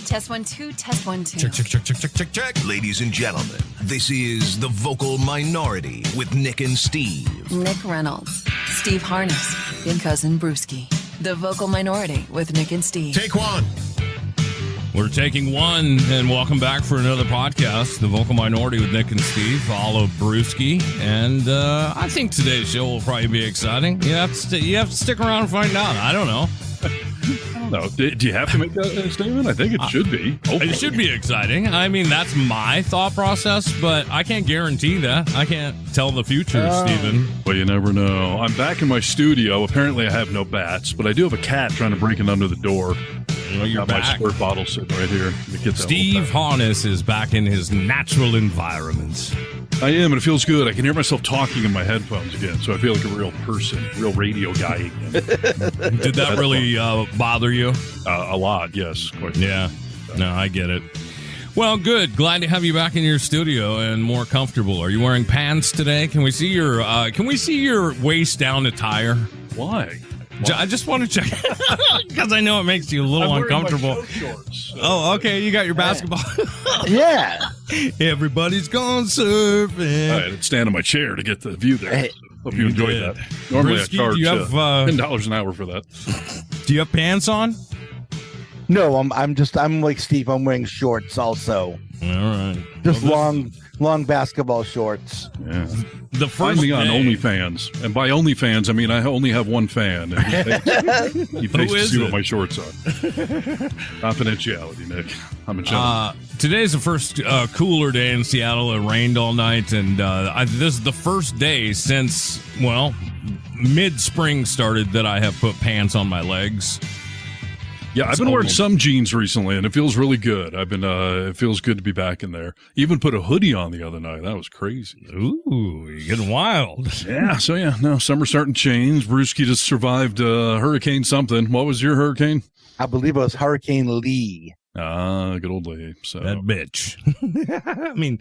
Test 1, 2, test 1, 2. Check, check, check, check, check, check, check. Ladies and gentlemen, this is The Vocal Minority with Nick and Steve. Nick Reynolds, Steve Harness, and Cousin Brewski. The Vocal Minority with Nick and Steve. Take one. We're taking one, and welcome back for another podcast, The Vocal Minority with Nick and Steve, follow Brewski, and I think today's show will probably be exciting. You have to stick around and find out. I don't know. No, do you have to make that statement? I think it should be. Hopefully. It should be exciting. I mean, that's my thought process, but I can't guarantee that. I can't tell the future, Steven. Well, you never know. I'm back in my studio. Apparently, I have no bats, but I do have a cat trying to break in under the door. Well, you're got back. my squirt bottle sitting right here. Steve Harness is back in his natural environment. I am, and it feels good. I can hear myself talking in my headphones again, so I feel like a real person, real radio guy again. Did that really bother you? A lot, yes. Quite Yeah. No, I get it. Well, good. Glad to have you back in your studio and more comfortable. Are you wearing pants today? Can we see your waist down attire? Why? I just want to check because I know it makes you a little uncomfortable. My shorts, so. Oh, okay. You got your basketball. Yeah. Everybody's gone surfing. I had to stand on my chair to get the view there. Hey, Hope you enjoyed did. that. Normally Brewski, I charge do you have, $10 an hour for that. Do you have pants on? No, I'm like Steve. I'm wearing shorts also. All right. Just long basketball shorts. Yeah. The first Find me on day- OnlyFans. And by OnlyFans, I mean I only have one fan. And he pays to is see it? what my shorts are. Confidentiality, Nick. I'm a gentleman. Today's the first cooler day in Seattle. It rained all night, and this is the first day since, well, mid-spring started that I have put pants on my legs. Yeah, I've been wearing some jeans recently, and it feels really good. It feels good to be back in there. Even put a hoodie on the other night. That was crazy. Ooh, you're getting wild. Yeah, so yeah, no, summer's starting to change. Brewski just survived Hurricane something. What was your hurricane? I believe it was Hurricane Lee. Good old Lee. So. That bitch. I mean,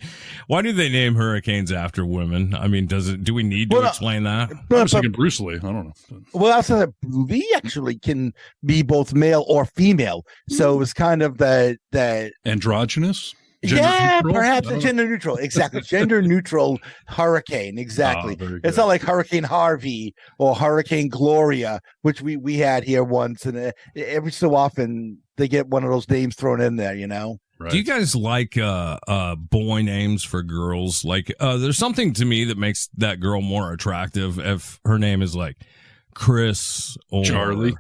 why do they name hurricanes after women? I mean, do we need to explain that? I was thinking Bruce Lee. I don't know. Well, I said that Lee actually can be both male or female. So it was kind of the Androgynous? Perhaps a gender neutral. Exactly. Gender neutral hurricane. Exactly. It's not like Hurricane Harvey or Hurricane Gloria, which we had here once. And every so often they get one of those names thrown in there, you know? Right. Do you guys like boy names for girls? Like, there's something to me that makes that girl more attractive if her name is like Chris or Charlie.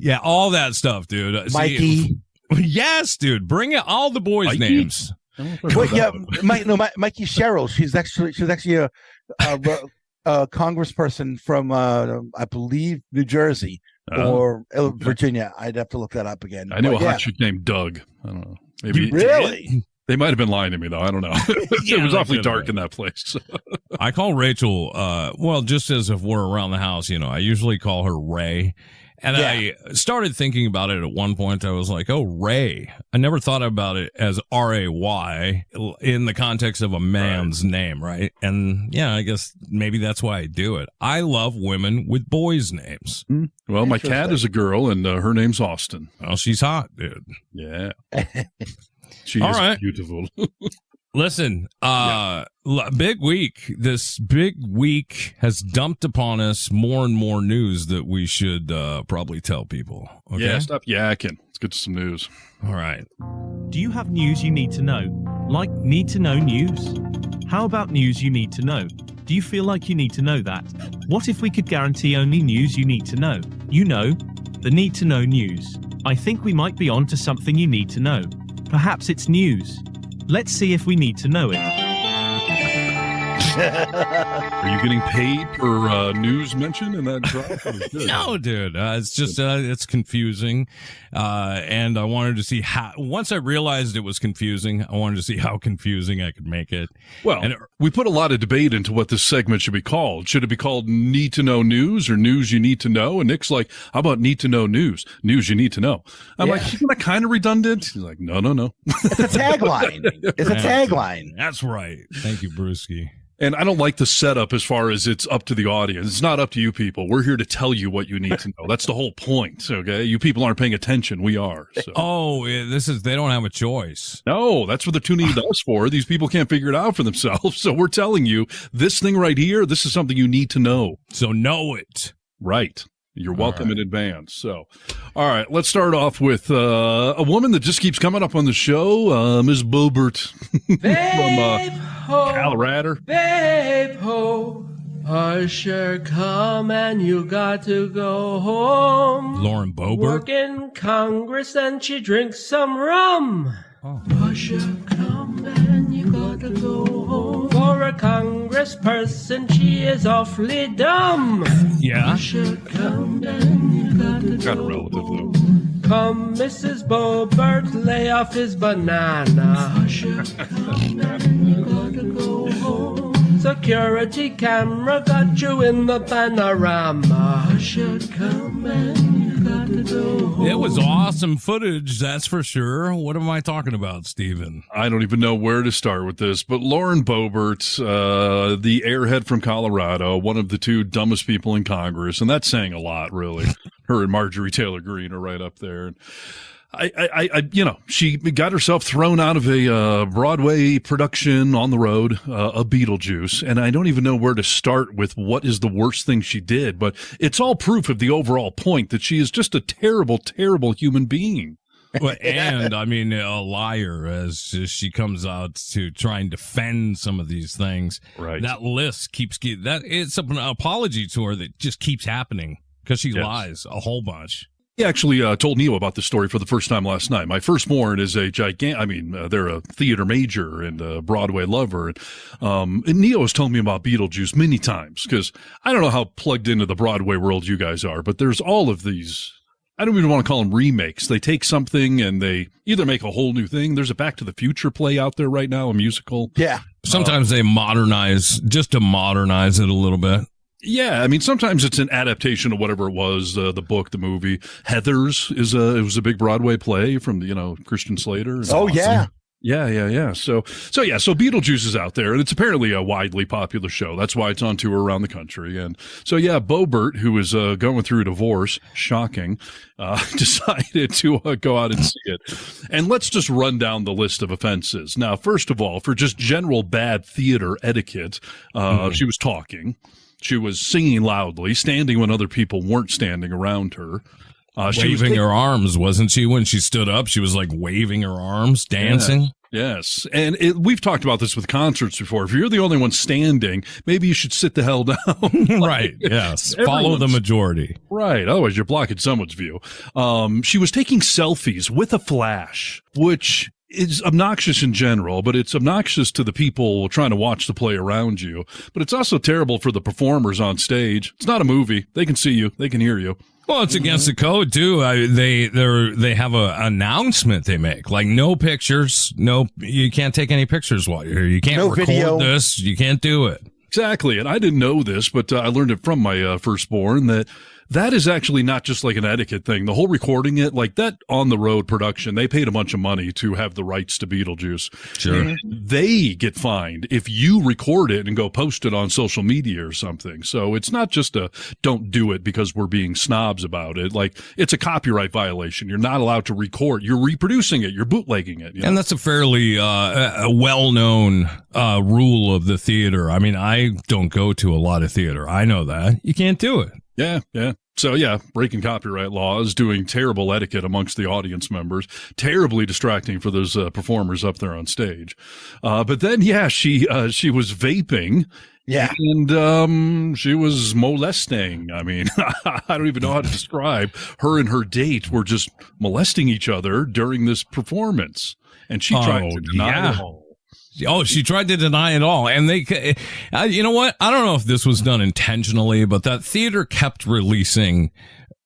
Yeah, all that stuff, dude. Mikey. Yes, dude. Bring it. All the boys' Mikey? names. Well, yeah, Mikey Sherrill. She's actually a congressperson from I believe New Jersey or Virginia. I'd have to look that up again. I knew a hot chick named Doug. I don't know. Maybe Really? They might have been lying to me though. I don't know. It was awfully dark in that place. I call Rachel. Well, just as if we're around the house, you know, I usually call her Ray. And I started thinking about it at one point. I was like, oh, Ray. I never thought about it as R-A-Y in the context of a man's name, right? And yeah, I guess maybe that's why I do it. I love women with boys' names. Well, my cat is a girl, and her name's Austin. Well, she's hot, dude. Yeah. She All is right. beautiful. Listen, big week. This big week has dumped upon us more and more news that we should probably tell people. Okay? Yeah, stop yakking. Let's get to some news. All right. Do you have news you need to know? Like need to know news? How about news you need to know? Do you feel like you need to know that? What if we could guarantee only news you need to know? You know, the need to know news. I think we might be on to something you need to know. Perhaps it's news. Let's see if we need to know it. Are you getting paid for news mention in that drop? No, dude. It's just it's confusing, and I wanted to see how. Once I realized it was confusing, I wanted to see how confusing I could make it. Well, we put a lot of debate into what this segment should be called. Should it be called Need to Know News or News You Need to Know? And Nick's like, how about Need to Know News? News You Need to Know. I'm like, isn't that kind of redundant? He's like, no. It's a tagline. It's a tagline. That's right. Thank you, Brewski. And I don't like the setup as far as it's up to the audience. It's not up to you people. We're here to tell you what you need to know. That's the whole point. Okay. You people aren't paying attention. We are. So. Oh, they don't have a choice. No, that's what they're tuning into us for. These people can't figure it out for themselves. So we're telling you this thing right here, this is something you need to know. So know it. Right. You're welcome in advance. So, all right, let's start off with a woman that just keeps coming up on the show, Ms. Boebert from Colorado. Babe ho, Usher come and you got to go home. Lauren Boebert. Work in Congress and she drinks some rum. Usher come and you got to go home. For a congressperson, she is awfully dumb. Yeah. Usher come and you got to Kind go of relative, though. home. Come, Mrs. Boebert, lay off his banana. Usher come and you got to go home. Security camera got you in the panorama. Usher come and you got to go home. It was awesome footage, that's for sure. What am I talking about, Steven? I don't even know where to start with this, but Lauren Boebert, the airhead from Colorado, one of the two dumbest people in Congress, and that's saying a lot, really. Her and Marjorie Taylor Greene are right up there. She got herself thrown out of a Broadway production on the road, a Beetlejuice, and I don't even know where to start with what is the worst thing she did, but it's all proof of the overall point that she is just a terrible, terrible human being. Well, and I mean, a liar as she comes out to try and defend some of these things. Right. That list it's an apology to her that just keeps happening because she lies a whole bunch. He actually told Neo about this story for the first time last night. My firstborn is a they're a theater major and a Broadway lover. And Neo has told me about Beetlejuice many times because I don't know how plugged into the Broadway world you guys are, but there's all of these. I don't even want to call them remakes. They take something and they either make a whole new thing. There's a Back to the Future play out there right now, a musical. Yeah. Sometimes they modernize just to modernize it a little bit. Yeah, I mean, sometimes it's an adaptation of whatever it was, the book, the movie. Heathers it was a big Broadway play from, Christian Slater. Oh, awesome. Yeah. Yeah. So Beetlejuice is out there, and it's apparently a widely popular show. That's why it's on tour around the country. And so, Boebert, who is going through a divorce, shocking, decided to go out and see it. And let's just run down the list of offenses. Now, first of all, for just general bad theater etiquette, she was talking. She was singing loudly, standing when other people weren't standing around her. She was waving her arms, wasn't she? When she stood up, she was like waving her arms, dancing. Yes. And we've talked about this with concerts before. If you're the only one standing, maybe you should sit the hell down. Right. Yes. Follow the majority. Right. Otherwise, you're blocking someone's view. She was taking selfies with a flash, which is obnoxious in general, but it's obnoxious to the people trying to watch the play around you. But it's also terrible for the performers on stage. It's not a movie. They can see you. They can hear you. Well, it's against the code too. They have an announcement they make, like no pictures, you can't take any pictures while you're here. You can't record video. This. You can't do it. Exactly. And I didn't know this, but I learned it from my firstborn that is actually not just like an etiquette thing. The whole recording it, like that on the road production, they paid a bunch of money to have the rights to Beetlejuice. Sure. They get fined if you record it and go post it on social media or something. So it's not just don't do it because we're being snobs about it. Like it's a copyright violation. You're not allowed to record. You're reproducing it. You're bootlegging it. And that's a fairly a well-known rule of the theater. I mean, I don't go to a lot of theater. I know that. You can't do it. Yeah. So, breaking copyright laws, doing terrible etiquette amongst the audience members, terribly distracting for those performers up there on stage. But then, she was vaping. Yeah. And she was molesting. I mean, I don't even know how to describe. Her and her date were just molesting each other during this performance. And she tried to deny it all. Oh, she tried to deny it all. And they, you know what? I don't know if this was done intentionally, but that theater kept releasing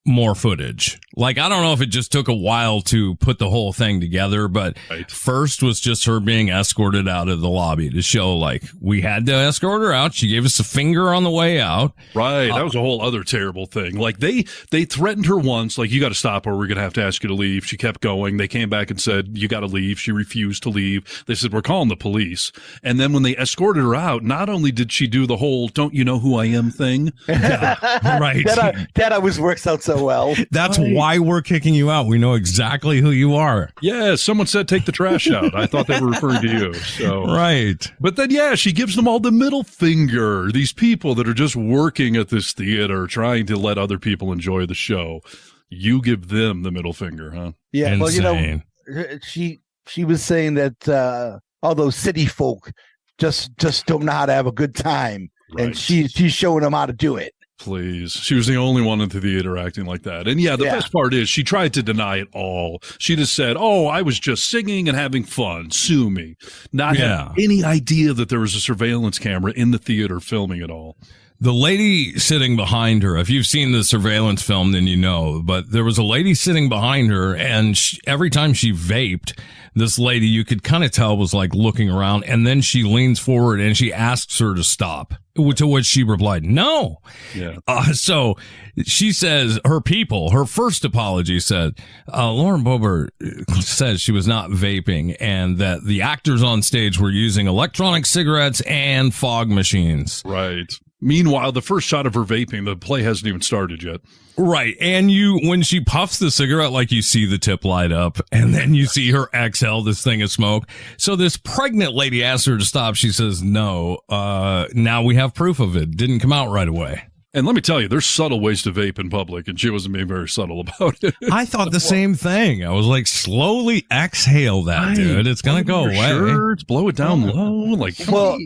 more footage. Like, I don't know if it just took a while to put the whole thing together, but first was just her being escorted out of the lobby to show, like, we had to escort her out. She gave us a finger on the way out. Right. That was a whole other terrible thing. Like, they threatened her once, like, you got to stop her. We're going to have to ask you to leave. She kept going. They came back and said, you got to leave. She refused to leave. They said, we're calling the police. And then when they escorted her out, not only did she do the whole, don't you know who I am thing? Right. That always works out so well. That's why we're kicking you out. We know exactly who you are. Yeah, someone said take the trash out. I thought they were referring to you. So right. But then, yeah, she gives them all the middle finger. These people that are just working at this theater, trying to let other people enjoy the show. You give them the middle finger, huh? Yeah, Insane. well, she was saying that all those city folk just don't know how to have a good time, and she's showing them how to do it. Please. She was the only one in the theater acting like that. And the best part is she tried to deny it all. She just said, I was just singing and having fun. Sue me. Not having any idea that there was a surveillance camera in the theater filming it all. The lady sitting behind her, if you've seen the surveillance film, then you know, but there was a lady sitting behind her, and every time she vaped, this lady, you could kind of tell, was like looking around, and then she leans forward and she asks her to stop, to which she replied, no. Yeah. So she says her first apology said, Lauren Boebert says she was not vaping and that the actors on stage were using electronic cigarettes and fog machines. Right. Meanwhile, the first shot of her vaping, the play hasn't even started yet. Right. And when she puffs the cigarette, like, you see the tip light up, and then you see her exhale this thing of smoke. So this pregnant lady asks her to stop. She says, no. Now we have proof of it. Didn't come out right away. And let me tell you, there's subtle ways to vape in public, and she wasn't being very subtle about it. I thought the same thing. I was like, slowly exhale that, dude. It's going to go away. Shirts, blow it down low. Like, well,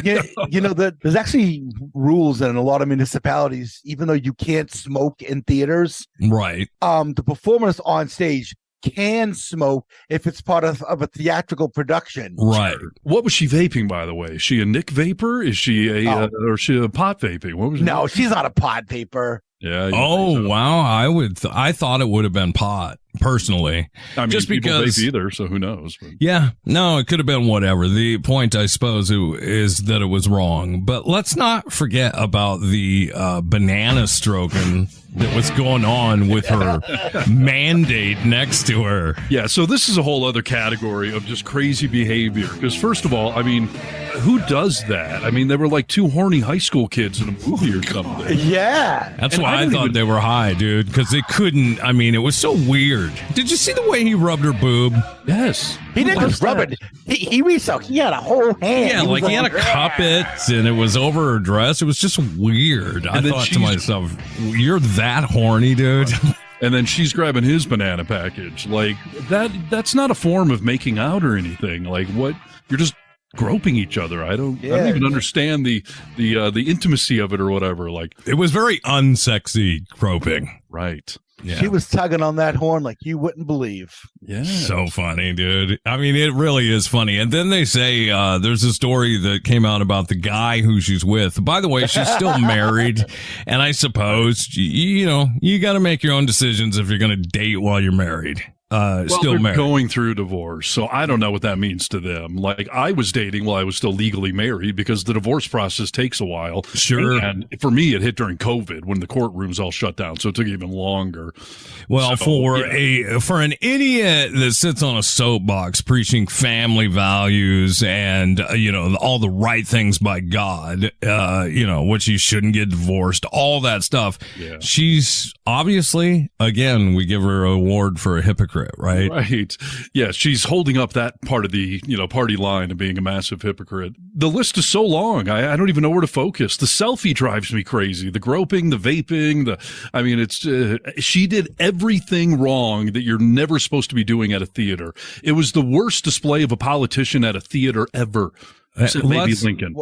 there's actually rules in a lot of municipalities, even though you can't smoke in theaters. Right. The performers on stage can smoke if it's part of a theatrical production. Right. What was she vaping, by the way? Is she a Nick vapor? Is she or is she a pot vaping? What was No, she's not a pot vapor. Yeah. Wow. I thought it would have been pot, personally. I mean, just because vape either, so who knows? But. Yeah. No, it could have been whatever. The point, I suppose, is that it was wrong. But let's not forget about the banana stroking that was going on with her mandate next to her. Yeah, so this is a whole other category of just crazy behavior. Because first of all, I mean, who does that? I mean, they were like two horny high school kids in a movie or something. Yeah. That's why I thought they were high, dude, because they couldn't. I mean, it was so weird. Did you see the way he rubbed her boob? Yes. He didn't just rub it. He reached out. He had a whole hand. Yeah, he had to cup it, and it was over her dress. It was just weird. I thought to myself, you're that horny, dude. And then she's grabbing his banana package. Like, that's not a form of making out or anything. Like, what? You're just groping each other. I don't even understand the intimacy of it or whatever. Like, it was very unsexy groping. Right. Yeah. She was tugging on that horn like you wouldn't believe. Yeah. So funny, dude. I mean, it really is funny. And then they say there's a story that came out about the guy who she's with. By the way, she's still married. And I suppose, you got to make your own decisions if you're going to date while you're married. Still married. Going through divorce, so I don't know what that means to them. Like, I was dating while I was still legally married because the divorce process takes a while. Sure. And for me, it hit during COVID when the courtrooms all shut down, so it took even longer. Well, for an idiot that sits on a soapbox preaching family values and all the right things by God, which you shouldn't get divorced, all that stuff. Yeah. She's obviously, again, we give her an award for a hypocrite. Right. Right. Yeah. She's holding up that part of the, party line of being a massive hypocrite. The list is so long. I don't even know where to focus. The selfie drives me crazy. The groping, the vaping, she did everything wrong that you're never supposed to be doing at a theater. It was the worst display of a politician at a theater ever. Maybe Lincoln.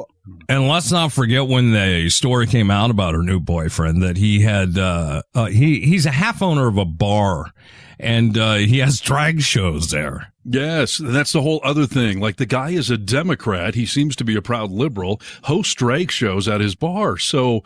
And let's not forget when the story came out about her new boyfriend that he had, he's a half owner of a bar and he has drag shows there. Yes, that's the whole other thing. Like, the guy is a Democrat. He seems to be a proud liberal, hosts drag shows at his bar. So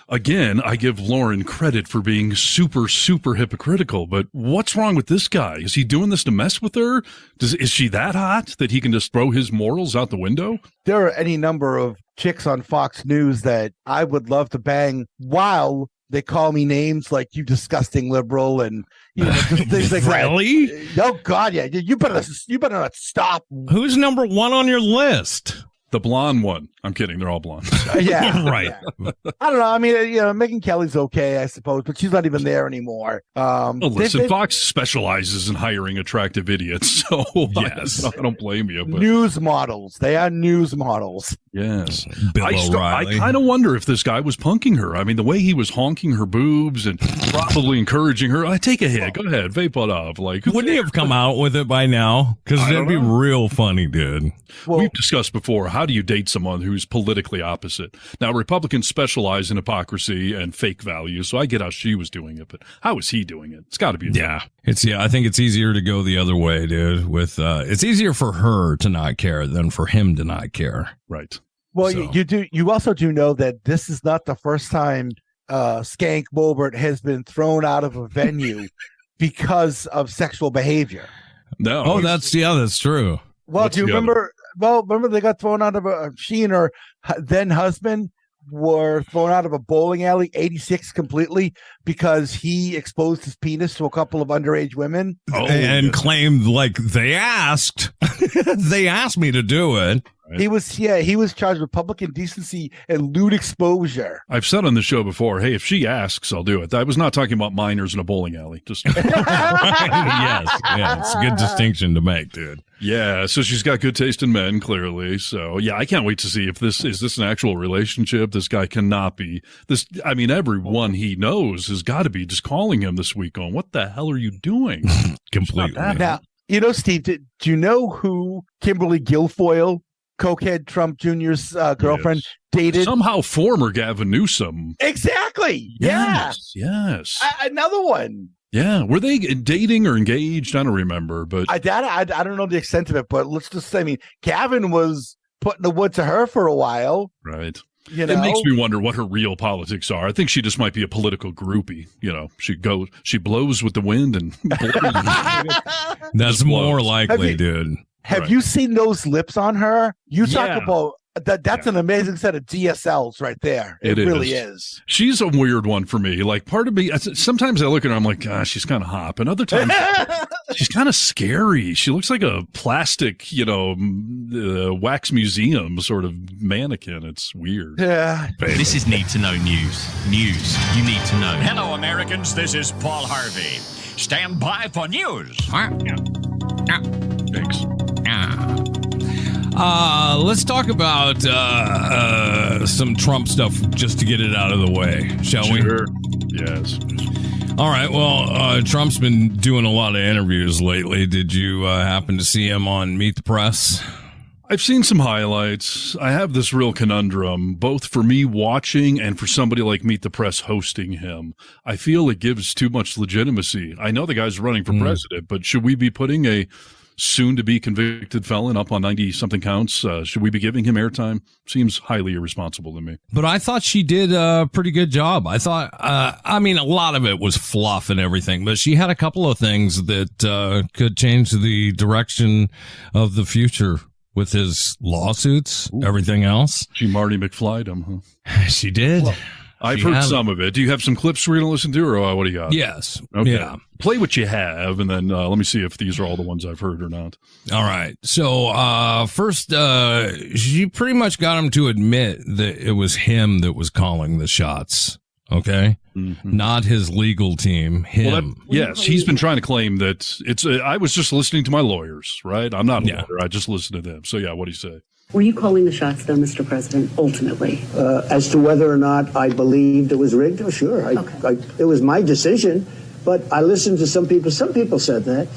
again, I give Lauren credit for being super, super hypocritical, but what's wrong with this guy? Is he doing this to mess with her? Is she that hot that he can just throw his morals out the window? There are any number of chicks on Fox News that I would love to bang while they call me names like you disgusting liberal and just things like really? that. Oh God, yeah. You better not stop. Who's number one on your list? The blonde one. I'm kidding. They're all blonde. Yeah. Right. Yeah. I don't know. I mean, Megyn Kelly's okay, I suppose, but she's not even there anymore. Listen, Fox specializes in hiring attractive idiots, so yes. I don't blame you. But. News models. They are news models. Yes. Bill I O'Reilly. kind of wonder if this guy was punking her. I mean, the way he was honking her boobs and probably encouraging her. I take a hit. Go ahead. Vape it up. Like, wouldn't he have come out with it by now? Because that'd be real funny, dude. Well, we've discussed before, how do you date someone who's politically opposite? Now, Republicans specialize in hypocrisy and fake values, so I get how she was doing it, but how is he doing it? It's got to be. Yeah. I think it's easier to go the other way, dude. It's easier for her to not care than for him to not care. Right. Well, you also do know that this is not the first time Skank Boebert has been thrown out of a venue because of sexual behavior. No. Oh, that's true. Well, do you remember? Well, remember they got thrown out of she and her then husband were thrown out of a bowling alley, 86 completely, because he exposed his penis to a couple of underage women. And claimed like they asked. They asked me to do it. Right. He was charged with public indecency and lewd exposure. I've said on the show before, hey, if she asks, I'll do it. I was not talking about minors in a bowling alley. Just yes, yeah, it's a good distinction to make, dude. Yeah, so she's got good taste in men, clearly. So yeah, I can't wait to see if this is an actual relationship. This guy cannot be this. I mean, everyone he knows has got to be just calling him this week going, "What the hell are you doing?" Completely. Now, Steve, do you know who Kimberly Guilfoyle, cokehead Trump Jr.'s girlfriend, dated? Somehow former Gavin Newsom. Exactly. Yes. Another one. Yeah. Were they dating or engaged? I don't remember, but I don't know the extent of it, but let's just say, I mean, Gavin was putting the wood to her for a while. Right. You know? It makes me wonder what her real politics are. I think she just might be a political groupie. She blows with the wind and that's more likely, dude. Have you seen those lips on her? You talk about that's an amazing set of DSLs right there. It really is. She's a weird one for me. Like, part of me, sometimes I look at her, I'm like, gosh, she's kind of hot. And other times, she's kind of scary. She looks like a plastic, wax museum sort of mannequin. It's weird. Yeah. This is Need to Know News. News you need to know. Hello, Americans. This is Paul Harvey. Stand by for news. Thanks. Let's talk about some Trump stuff just to get it out of the way, shall we? Sure. Yes. All right. Well, Trump's been doing a lot of interviews lately. Did you happen to see him on Meet the Press? I've seen some highlights. I have this real conundrum, both for me watching and for somebody like Meet the Press hosting him. I feel it gives too much legitimacy. I know the guy's running for president, but should we be putting a soon-to-be convicted felon up on 90-something counts? Should we be giving him airtime? Seems highly irresponsible to me. But I thought she did a pretty good job. I thought, a lot of it was fluff and everything, but she had a couple of things that could change the direction of the future with his lawsuits, everything else. She Marty McFly'd him, huh? She did. Well, I've heard some of it. Do you have some clips we're going to listen to, or what do you got? Yes. Okay. Yeah. Play what you have, and then let me see if these are all the ones I've heard or not. All right. So first, she pretty much got him to admit that it was him that was calling the shots. Okay? Mm-hmm. Not his legal team, him. Yes, he's been trying to claim that it's I was just listening to my lawyers, right? I'm not a lawyer. I just listened to them. So, yeah, what do you say? Were you calling the shots, though, Mr. President, ultimately? As to whether or not I believed it was rigged, oh, sure. It was my decision, but I listened to some people. Some people said that.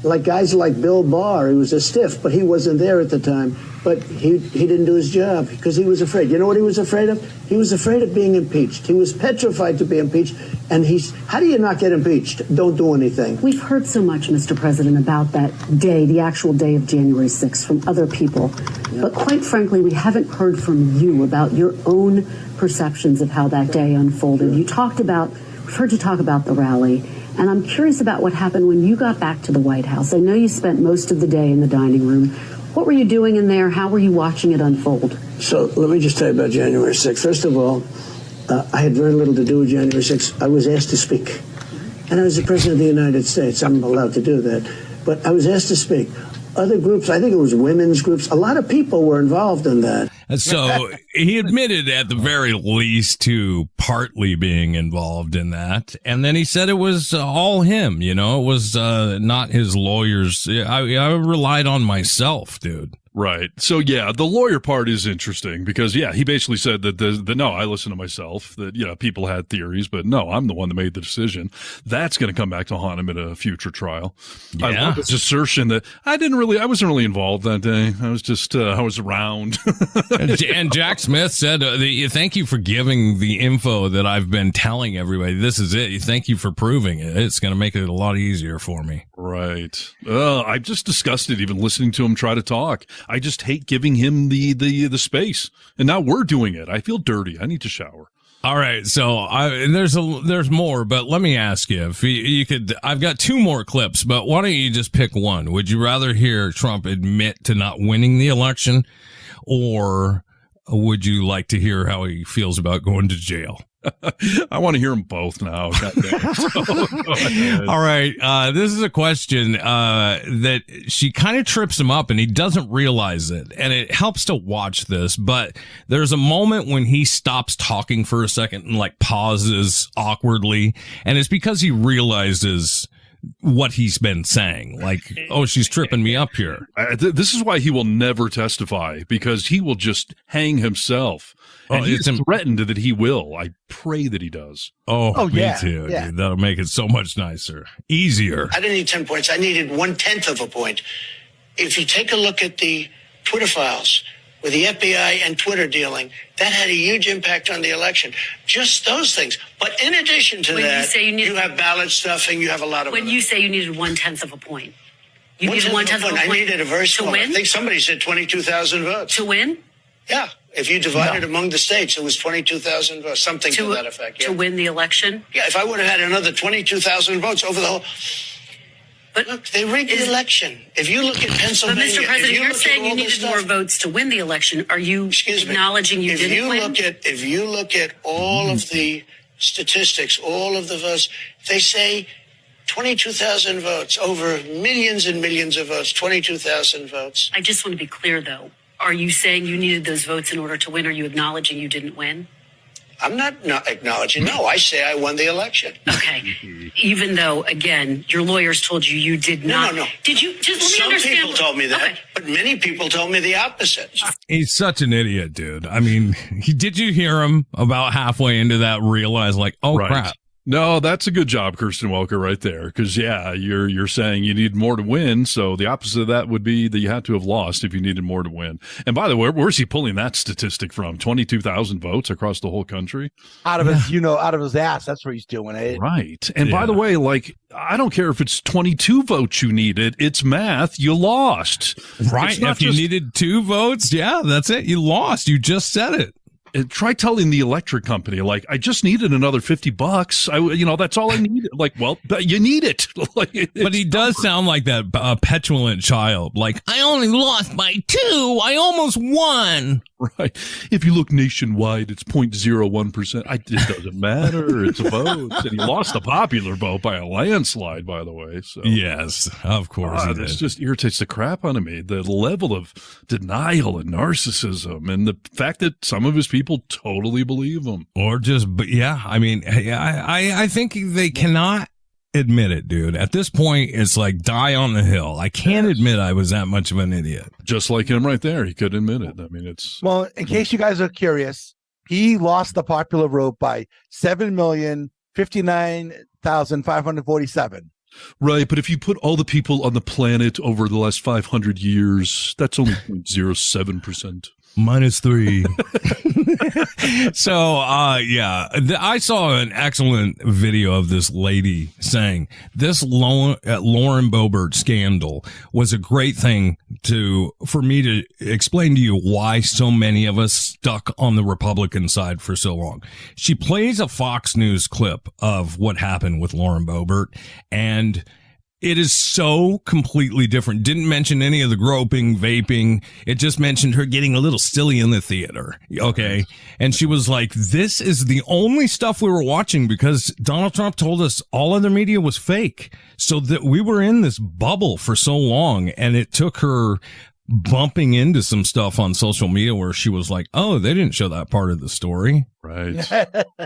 like guys like Bill Barr. He was a stiff, but he wasn't there at the time. But he didn't do his job because he was afraid. You know what he was afraid of? He was afraid of being impeached. He was petrified to be impeached. And how do you not get impeached? Don't do anything. We've heard so much, Mr. President, about that day, the actual day of January 6th, from other people. Yeah. But quite frankly, we haven't heard from you about your own perceptions of how that day unfolded. We've heard you talk about the rally. And I'm curious about what happened when you got back to the White House. I know you spent most of the day in the dining room. What were you doing in there? How were you watching it unfold? So let me just tell you about January 6th. First of all, I had very little to do with January 6th. I was asked to speak. And I was the President of the United States. I'm allowed to do that. But I was asked to speak. Other groups, I think it was women's groups, a lot of people were involved in that. So he admitted at the very least to partly being involved in that. And then he said it was all him, it was not his lawyers. I relied on myself, dude. Right. So, yeah, the lawyer part is interesting because, yeah, he basically said that no, I listened to myself, that, people had theories, but no, I'm the one that made the decision. That's going to come back to haunt him in a future trial. Yeah. I love his assertion that I wasn't really involved that day. I was just, I was around. And Jack Smith said, thank you for giving the info that I've been telling everybody. This is it. Thank you for proving it. It's going to make it a lot easier for me. Right. I'm just disgusted even listening to him try to talk. I just hate giving him the space. And now we're doing it. I feel dirty. I need to shower. All right. So there's more, but let me ask you if you could, I've got two more clips, but why don't you just pick one? Would you rather hear Trump admit to not winning the election, or would you like to hear how he feels about going to jail? I want to hear them both now. All right. This is a question that she kind of trips him up and he doesn't realize it. And it helps to watch this. But there's a moment when he stops talking for a second and pauses awkwardly. And it's because he realizes what he's been saying. Oh, she's tripping me up here. This is why he will never testify, because he will just hang himself. And he's threatened that he will. I pray that he does. Oh me too. Yeah. Dude, that'll make it so much nicer. Easier. I didn't need 10 points. I needed 1/10 of a point. If you take a look at the Twitter files with the FBI and Twitter dealing, that had a huge impact on the election. Just those things. But in addition to that, you have ballot stuffing, you have a lot of... When you say you needed 1/10 of a point, you needed 1/10 of a point I needed a very small... To win? I think somebody said 22,000 votes. To win? Yeah. If you divide it among the states, it was 22,000 votes, something to that effect. Yeah. To win the election? Yeah, if I would have had another 22,000 votes over the whole... But look, they rigged the election. If you look at Pennsylvania... But Mr. President, you're saying you needed more votes to win the election. Are you acknowledging you didn't win? If you look at all of the statistics, all of the votes, they say 22,000 votes, over millions and millions of votes, 22,000 votes. I just want to be clear, though. Are you saying you needed those votes in order to win? Are you acknowledging you didn't win? I'm not acknowledging. No, I say I won the election. Okay. Even though, again, your lawyers told you you did not. No. Did you? Just let me understand. Some people told me that, but many people told me the opposite. He's such an idiot, dude. I mean, did you hear him about halfway into that realize crap? No, that's a good job, Kirsten Welker, right there. Because, you're saying you need more to win. So the opposite of that would be that you had to have lost if you needed more to win. And by the way, where's he pulling that statistic from? 22,000 votes across the whole country? Out of his ass. That's where he's doing it. Right. And by the way, I don't care if it's 22 votes you needed. It's math. You lost. Right. If you needed 2 votes, that's it. You lost. You just said it. Try telling the electric company, I just needed another $50. That's all I needed. But you need it. But he does sound like that petulant child. I only lost by 2. I almost won. Right. If you look nationwide, it's 0.01%. It doesn't matter. It's votes. And he lost the popular vote by a landslide, by the way. So yes, of course. This just irritates the crap out of me. The level of denial and narcissism, and the fact that some of his people totally believe him. Or just, I think they cannot admit it, dude. At this point, it's die on the hill. I can't admit I was that much of an idiot. Just like him right there. He could admit it. I mean, it's... Well, in case you guys are curious, he lost the popular vote by 7,059,547. Right, but if you put all the people on the planet over the last 500 years, that's only 0.07%. -3. So, I saw an excellent video of this lady saying this Lauren Boebert scandal was a great thing for me to explain to you why so many of us stuck on the Republican side for so long. She plays a Fox News clip of what happened with Lauren Boebert, and it is so completely different. Didn't mention any of the groping, vaping. It just mentioned her getting a little silly in the theater. Okay. And she was like, this is the only stuff we were watching because Donald Trump told us all other media was fake. So that we were in this bubble for so long, and it took her bumping into some stuff on social media where she was like, oh, they didn't show that part of the story. Right.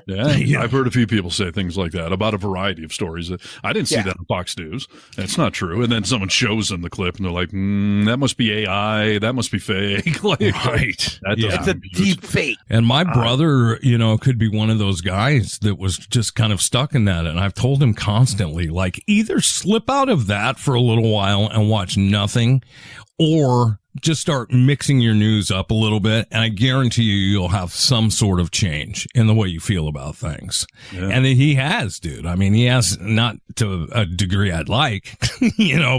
Yeah. I've heard a few people say things like that about a variety of stories. I didn't see that on Fox News. It's not true. And then someone shows them the clip and they're like, that must be AI. That must be fake. Like, right. It's a deep fake. And my brother, could be one of those guys that was just kind of stuck in that. And I've told him constantly, like, either slip out of that for a little while and watch nothing, or just start mixing your news up a little bit, and I guarantee you'll have some sort of change in the way you feel about things. Yeah. And he has, dude. I mean, he has, not to a degree I'd like,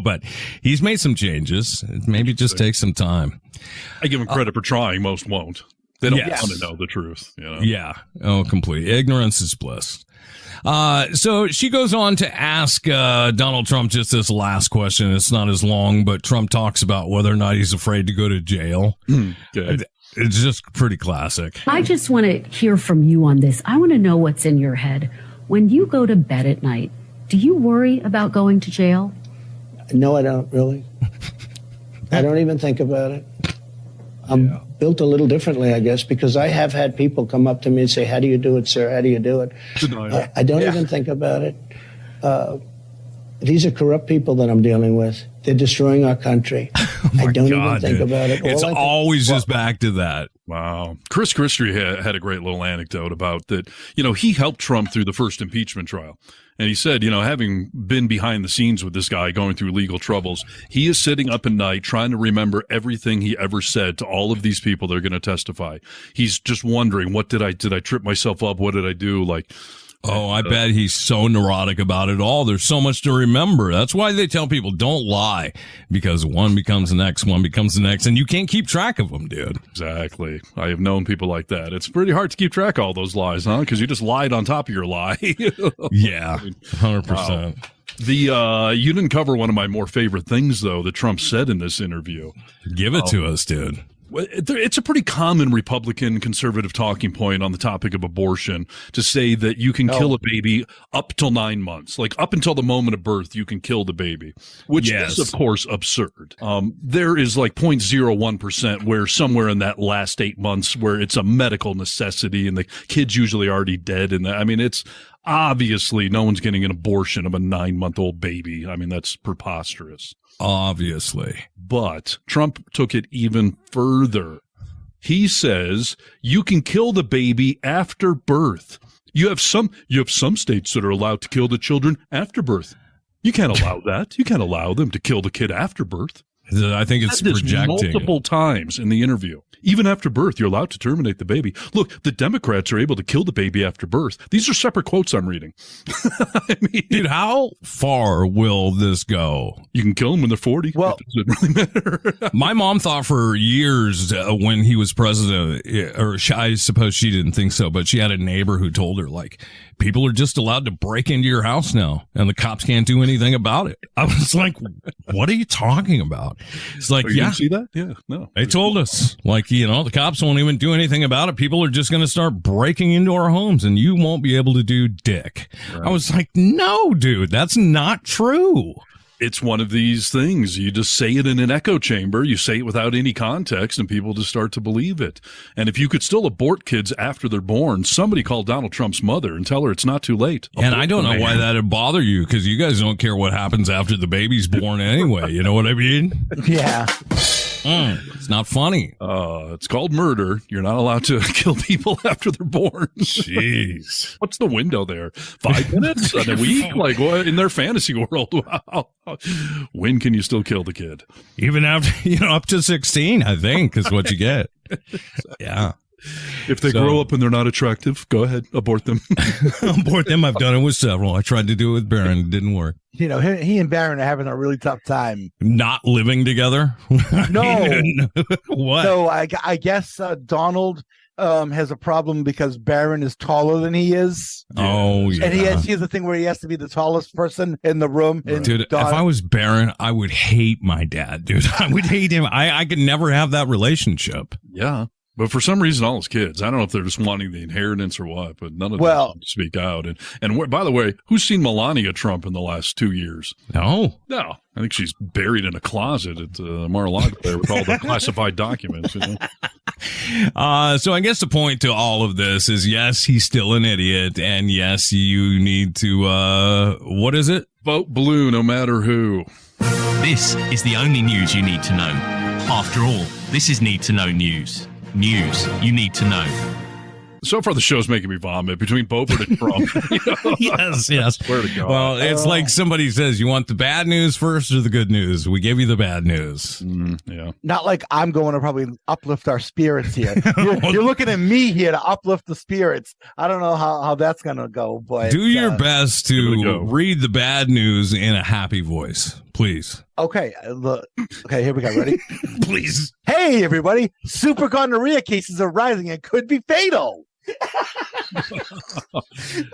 but he's made some changes. It maybe just takes some time. I give him credit for trying. Most won't. They don't want to know the truth. Yeah. Oh, completely. Ignorance is bliss. So she goes on to ask Donald Trump just this last question. It's not as long, but Trump talks about whether or not he's afraid to go to jail. Good. It's just pretty classic. I just want to hear from you on this. I want to know what's in your head. When you go to bed at night, do you worry about going to jail? No, I don't really. I don't even think about it. I'm built a little differently, I guess, because I have had people come up to me and say, how do you do it, sir? How do you do it? I don't even think about it. These are corrupt people that I'm dealing with. They're destroying our country. I don't even think about it. It's always just back to that. Wow. Chris Christie had a great little anecdote about that. He helped Trump through the first impeachment trial. And he said, having been behind the scenes with this guy going through legal troubles, he is sitting up at night trying to remember everything he ever said to all of these people that are going to testify. He's just wondering, what did I trip myself up? What did I do? Oh, I bet he's so neurotic about it all. There's so much to remember. That's why they tell people don't lie, because one becomes the next, and you can't keep track of them, dude. Exactly. I have known people like that. It's pretty hard to keep track of all those lies, huh? Because you just lied on top of your lie. Yeah, 100%. You didn't cover one of my more favorite things, though, that Trump said in this interview. Give it to us, dude. It's a pretty common Republican conservative talking point on the topic of abortion to say that you can kill a baby up till 9 months. Like up until the moment of birth, you can kill the baby, which is, of course, absurd. There is like 0.01% where somewhere in that last 8 months where it's a medical necessity and the kid's usually already dead. And it's obviously no one's getting an abortion of a 9-month-old baby. I mean, that's preposterous. Obviously. But Trump took it even further. He says you can kill the baby after birth. You have some states that are allowed to kill the children after birth. You can't allow that. You can't allow them to kill the kid after birth. I think it's projecting multiple times in the interview. Even after birth, you're allowed to terminate the baby. Look, the Democrats are able to kill the baby after birth. These are separate quotes I'm reading. Dude, how far will this go? You can kill them when they're 40. Well, it doesn't really matter. My mom thought for years when he was president, or I suppose she didn't think so, but she had a neighbor who told her, like, people are just allowed to break into your house now, and the cops can't do anything about it. I was like, what are you talking about? It's like, you didn't see that? Yeah, no. They told us, like, the cops won't even do anything about it. People are just going to start breaking into our homes, and you won't be able to do dick. Right. I was like, no, dude, that's not true. It's one of these things. You just say it in an echo chamber. You say it without any context, and people just start to believe it. And if you could still abort kids after they're born, somebody call Donald Trump's mother and tell her it's not too late. And I don't know why that would bother you, because you guys don't care what happens after the baby's born anyway. You know what I mean? Yeah. It's not funny. It's called murder. You're not allowed to kill people after they're born. Jeez. What's the window there? 5 minutes in a week? Like what in their fantasy world? Wow. When can you still kill the kid? Even after, up to 16, I think is what you get. Yeah. If they grow up and they're not attractive, go ahead, abort them. Abort them. I've done it with several. I tried to do it with Barron. It didn't work. He and Barron are having a really tough time. Not living together? No. What? So I guess Donald has a problem because Barron is taller than he is. Oh, yeah. And he has the thing where he has to be the tallest person in the room. Dude, if I was Barron, I would hate my dad, dude. I would hate him. I could never have that relationship. Yeah. But for some reason, all his kids, I don't know if they're just wanting the inheritance or what, but none of them speak out. And by the way, who's seen Melania Trump in the last 2 years? No. I think she's buried in a closet at Mar-a-Lago there with all the classified documents. So I guess the point to all of this is, yes, he's still an idiot. And yes, you need to, what is it? Vote blue no matter who. This is the only news you need to know. After all, this is Need to Know News. News you need to know. So far, the show's making me vomit between Boebert and Trump. Yes. Swear to God. Well, it's like somebody says, you want the bad news first or the good news? We gave you the bad news. Yeah. Not like I'm going to probably uplift our spirits here. You're looking at me here to uplift the spirits. I don't know how that's going to go, but do your best to read the bad news in a happy voice, please. Okay, look. Okay, here we go. Ready? Please. Hey, everybody. Super gonorrhea cases are rising and could be fatal.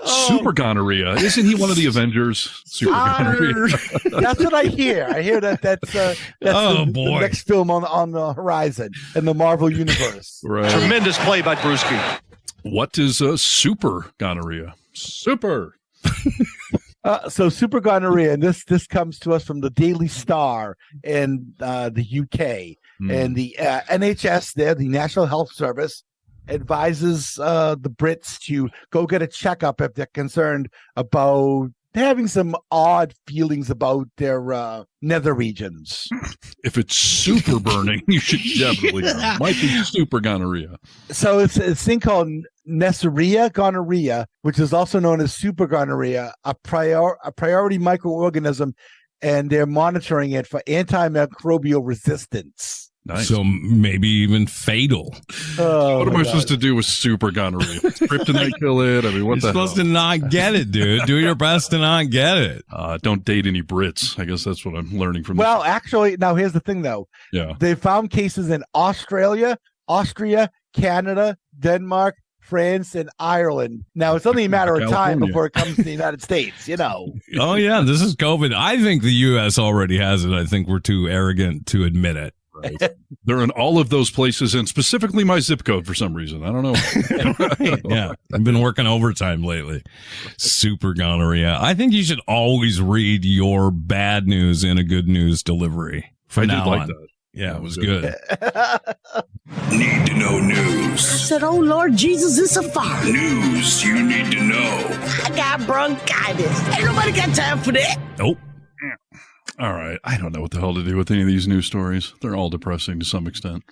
Super gonorrhea. Isn't he one of the Avengers? Super gonorrhea. That's what I hear. I hear that's the next film on the horizon in the Marvel universe. Right. Tremendous play by Brewski. What is super gonorrhea? Super. So super gonorrhea, and this comes to us from the Daily Star in the UK, and the NHS there, the National Health Service, advises the Brits to go get a checkup if they're concerned about having some odd feelings about their nether regions. If it's super burning, you should definitely know. Might be super gonorrhea. So it's a thing called Neisseria gonorrhea, which is also known as super gonorrhea, a priority microorganism, and they're monitoring it for antimicrobial resistance. Nice. So maybe even fatal. What am I supposed to do with super gonorrhea? Kryptonite kill it? I mean, what You're supposed to not get it, dude. Do your best to not get it. Don't date any Brits. I guess that's what I'm learning from this. Well, actually, now here's the thing, though. Yeah. They found cases in Australia, Austria, Canada, Denmark, France, and Ireland. Now, it's only a matter of time before it comes to the United States, Oh, yeah, this is COVID. I think the U.S. already has it. I think we're too arrogant to admit it. Right. They're in all of those places, and specifically my zip code for some reason. I don't know. Yeah, I've been working overtime lately. Super gonorrhea. I think you should always read your bad news in a good news delivery. From now on. That. Yeah, it was good. Need to know news. I said, oh, Lord Jesus, it's a fire. News you need to know. I got bronchitis. Ain't nobody got time for that. Nope. All right. I don't know what the hell to do with any of these news stories. They're all depressing to some extent.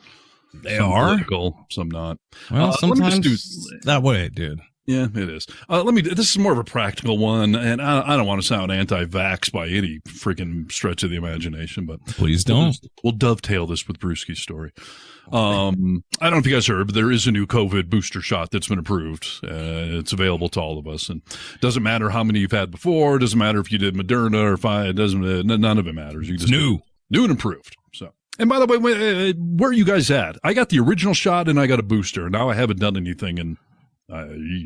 Some are political, some not. Well, sometimes that way, dude. Yeah, it is. This is more of a practical one, and I don't want to sound anti-vax by any freaking stretch of the imagination, but please don't. We'll dovetail this with Brewski's story. I don't know if you guys heard, but there is a new COVID booster shot that's been approved. It's available to all of us, and it doesn't matter how many you've had before. It doesn't matter if you did Moderna or Pfizer. It doesn't. None of it matters. It's new and improved. So. And by the way, where are you guys at? I got the original shot and I got a booster. Now I haven't done anything in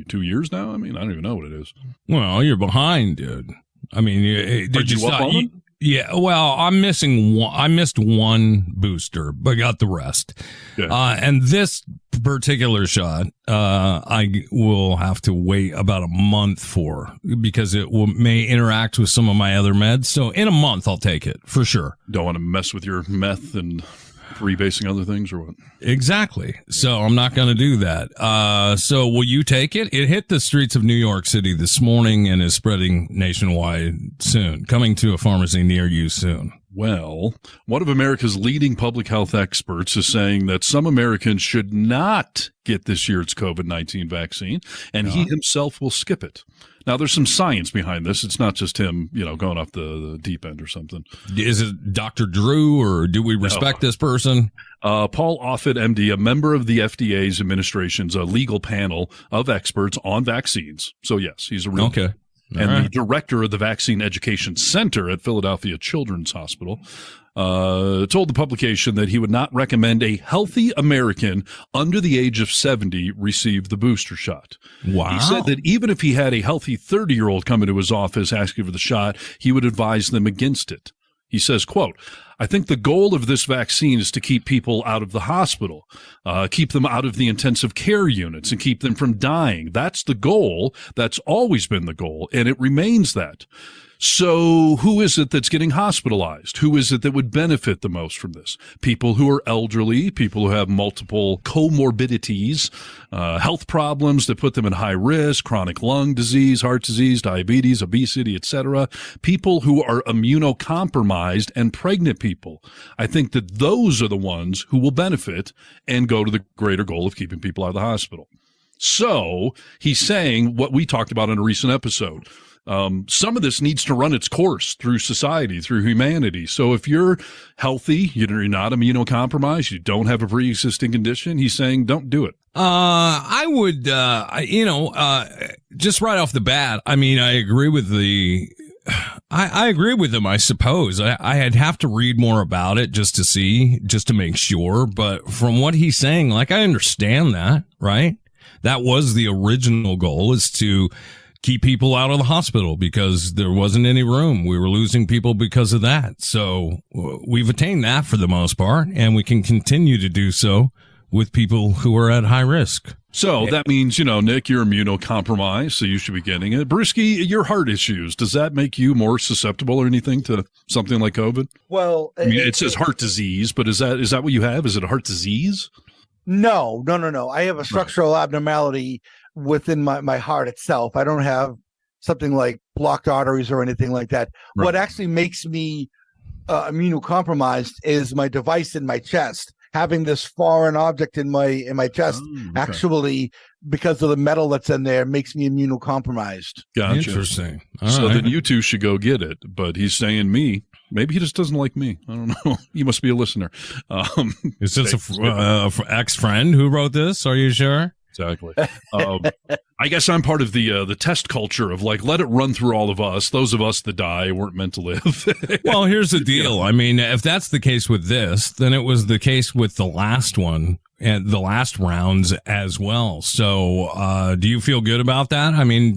2 years now. I mean, I don't even know what it is. Well, you're behind, dude. I mean, did you up on them? Yeah. Well, I'm missing one. I missed one booster, but got the rest. Yeah. And this particular shot, I will have to wait about a month for because it may interact with some of my other meds. So in a month, I'll take it for sure. Don't want to mess with your meth and rebasing other things or what? Exactly. So I'm not going to do that. So will you take it? It hit the streets of New York City this morning and is spreading nationwide soon, coming to a pharmacy near you soon. Well, one of America's leading public health experts is saying that some Americans should not get this year's COVID-19 vaccine, and he himself will skip it. Now, there's some science behind this. It's not just him, going off the deep end or something. Is it Dr. Drew, or do we respect this person? Paul Offit, MD, a member of the FDA's administration's legal panel of experts on vaccines. So, yes, he's a real Okay. And the director of the Vaccine Education Center at Philadelphia Children's Hospital told the publication that he would not recommend a healthy American under the age of 70 receive the booster shot. Wow. He said that even if he had a healthy 30-year-old come into his office asking for the shot, he would advise them against it. He says, quote, I think the goal of this vaccine is to keep people out of the hospital, keep them out of the intensive care units, and keep them from dying. That's the goal. That's always been the goal, and it remains that. So who is it that's getting hospitalized? Who is it that would benefit the most from this? People who are elderly, people who have multiple comorbidities, health problems that put them at high risk, chronic lung disease, heart disease, diabetes, obesity, etc. People who are immunocompromised and pregnant people. I think that those are the ones who will benefit and go to the greater goal of keeping people out of the hospital. So he's saying what we talked about in a recent episode. Some of this needs to run its course through society, through humanity. So if you're healthy, you're not immunocompromised, you don't have a pre-existing condition, he's saying don't do it. I would, just right off the bat, I mean, I agree with I agree with him, I suppose. I'd have to read more about it just to make sure. But from what he's saying, I understand that, right? That was the original goal, is to keep people out of the hospital because there wasn't any room. We were losing people because of that. So we've attained that for the most part, and we can continue to do so with people who are at high risk. So that means, Nick, you're immunocompromised, so you should be getting it. Brewski, your heart issues, does that make you more susceptible or anything to something like COVID? Well, I mean, it says heart disease, but is that what you have? Is it a heart disease? No. I have a structural abnormality within my heart itself. I don't have something like blocked arteries or anything like that. Right. What actually makes me immunocompromised is my device in my chest. Having this foreign object in my chest, actually, because of the metal that's in there, makes me immunocompromised. Gotcha. Interesting. So then you two should go get it. But he's saying me. Maybe he just doesn't like me. I don't know. He must be a listener. Is this a ex-friend who wrote this? Are you sure? Exactly. I guess I'm part of the test culture of let it run through all of us. Those of us that die weren't meant to live. Well, here's the deal. I mean, if that's the case with this, then it was the case with the last one and the last rounds as well. So, do you feel good about that? I mean,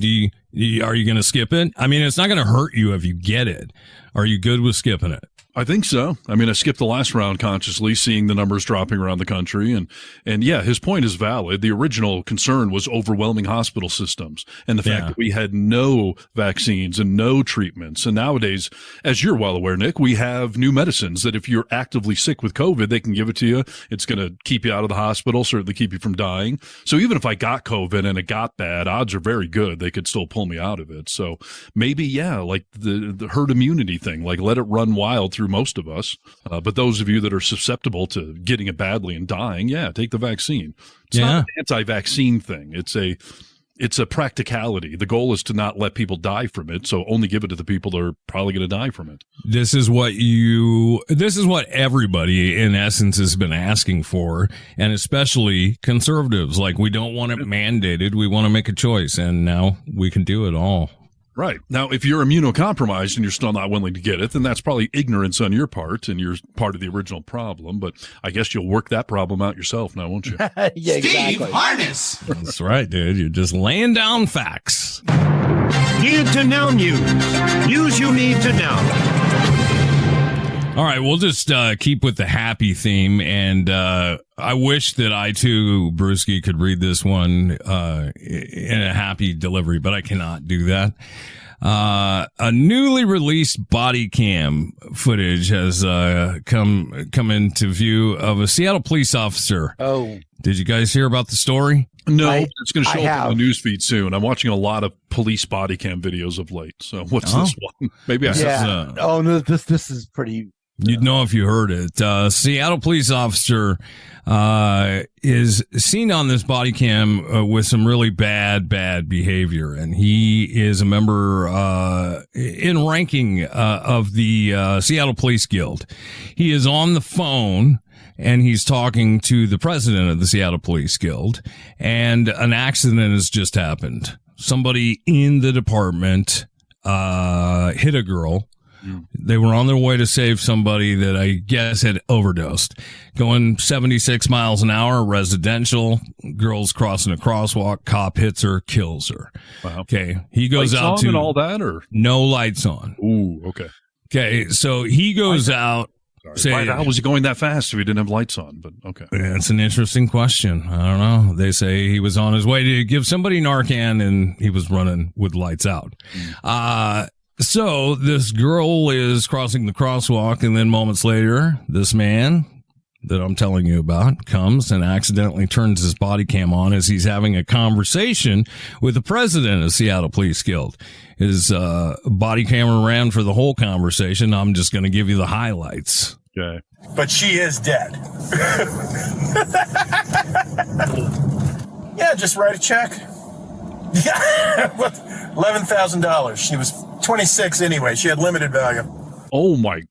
are you going to skip it? I mean, it's not going to hurt you if you get it. Are you good with skipping it? I think so. I mean, I skipped the last round consciously, seeing the numbers dropping around the country. And yeah, his point is valid. The original concern was overwhelming hospital systems and the fact that we had no vaccines and no treatments. And nowadays, as you're well aware, Nick, we have new medicines that if you're actively sick with COVID, they can give it to you. It's going to keep you out of the hospital, certainly keep you from dying. So even if I got COVID and it got bad, odds are very good they could still pull me out of it. So maybe, the herd immunity thing, let it run wild through most of us. But those of you that are susceptible to getting it badly and dying, take the vaccine. It's not an anti-vaccine thing. It's a practicality. The goal is to not let people die from it, so only give it to the people that are probably going to die from it. This is what everybody in essence has been asking for, and especially conservatives. We don't want it mandated. We want to make a choice, and now we can do it all. Right. Now, if you're immunocompromised and you're still not willing to get it, then that's probably ignorance on your part, and you're part of the original problem. But I guess you'll work that problem out yourself now, won't you? Yeah, exactly. Steve Harness. That's right, dude. You're just laying down facts. Need to know news. News you need to know. All right, we'll just keep with the happy theme, and I wish that I too, Brewski, could read this one in a happy delivery, but I cannot do that. A newly released body cam footage has come into view of a Seattle police officer. Oh, did you guys hear about the story? No, it's going to show up on the newsfeed soon. I'm watching a lot of police body cam videos of late. So what's this one? Maybe I no, this is pretty You'd know if you heard it. Seattle police officer is seen on this body cam with some really bad behavior, and he is a member in ranking of the Seattle Police Guild. He is on the phone, and he's talking to the president of the Seattle Police Guild, and an accident has just happened. Somebody in the department hit a girl. They were on their way to save somebody that I guess had overdosed. Going 76 miles an hour, residential. Girl's crossing a crosswalk. Cop hits her, kills her. Wow. Okay. He goes lights out on to and all that, or no lights on. Ooh, okay. Okay. So he goes out. How was he going that fast if he didn't have lights on? But okay. That's an interesting question. I don't know. They say he was on his way to give somebody Narcan and he was running with lights out. So this girl is crossing the crosswalk, and then moments later, this man that I'm telling you about comes and accidentally turns his body cam on as he's having a conversation with the president of Seattle Police Guild. His body camera ran for the whole conversation. I'm just going to give you the highlights. Okay. But she is dead. Yeah, just write a check. Yeah, $11,000. She was 26 anyway. She had limited value. Oh my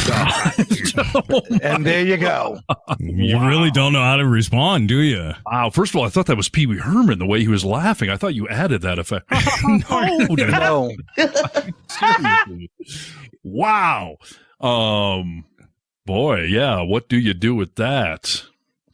God. And there you go. You really don't know how to respond, do you? Wow. First of all, I thought that was Pee Wee Herman, the way he was laughing. I thought you added that effect. No. Seriously. Wow. Boy, yeah. What do you do with that?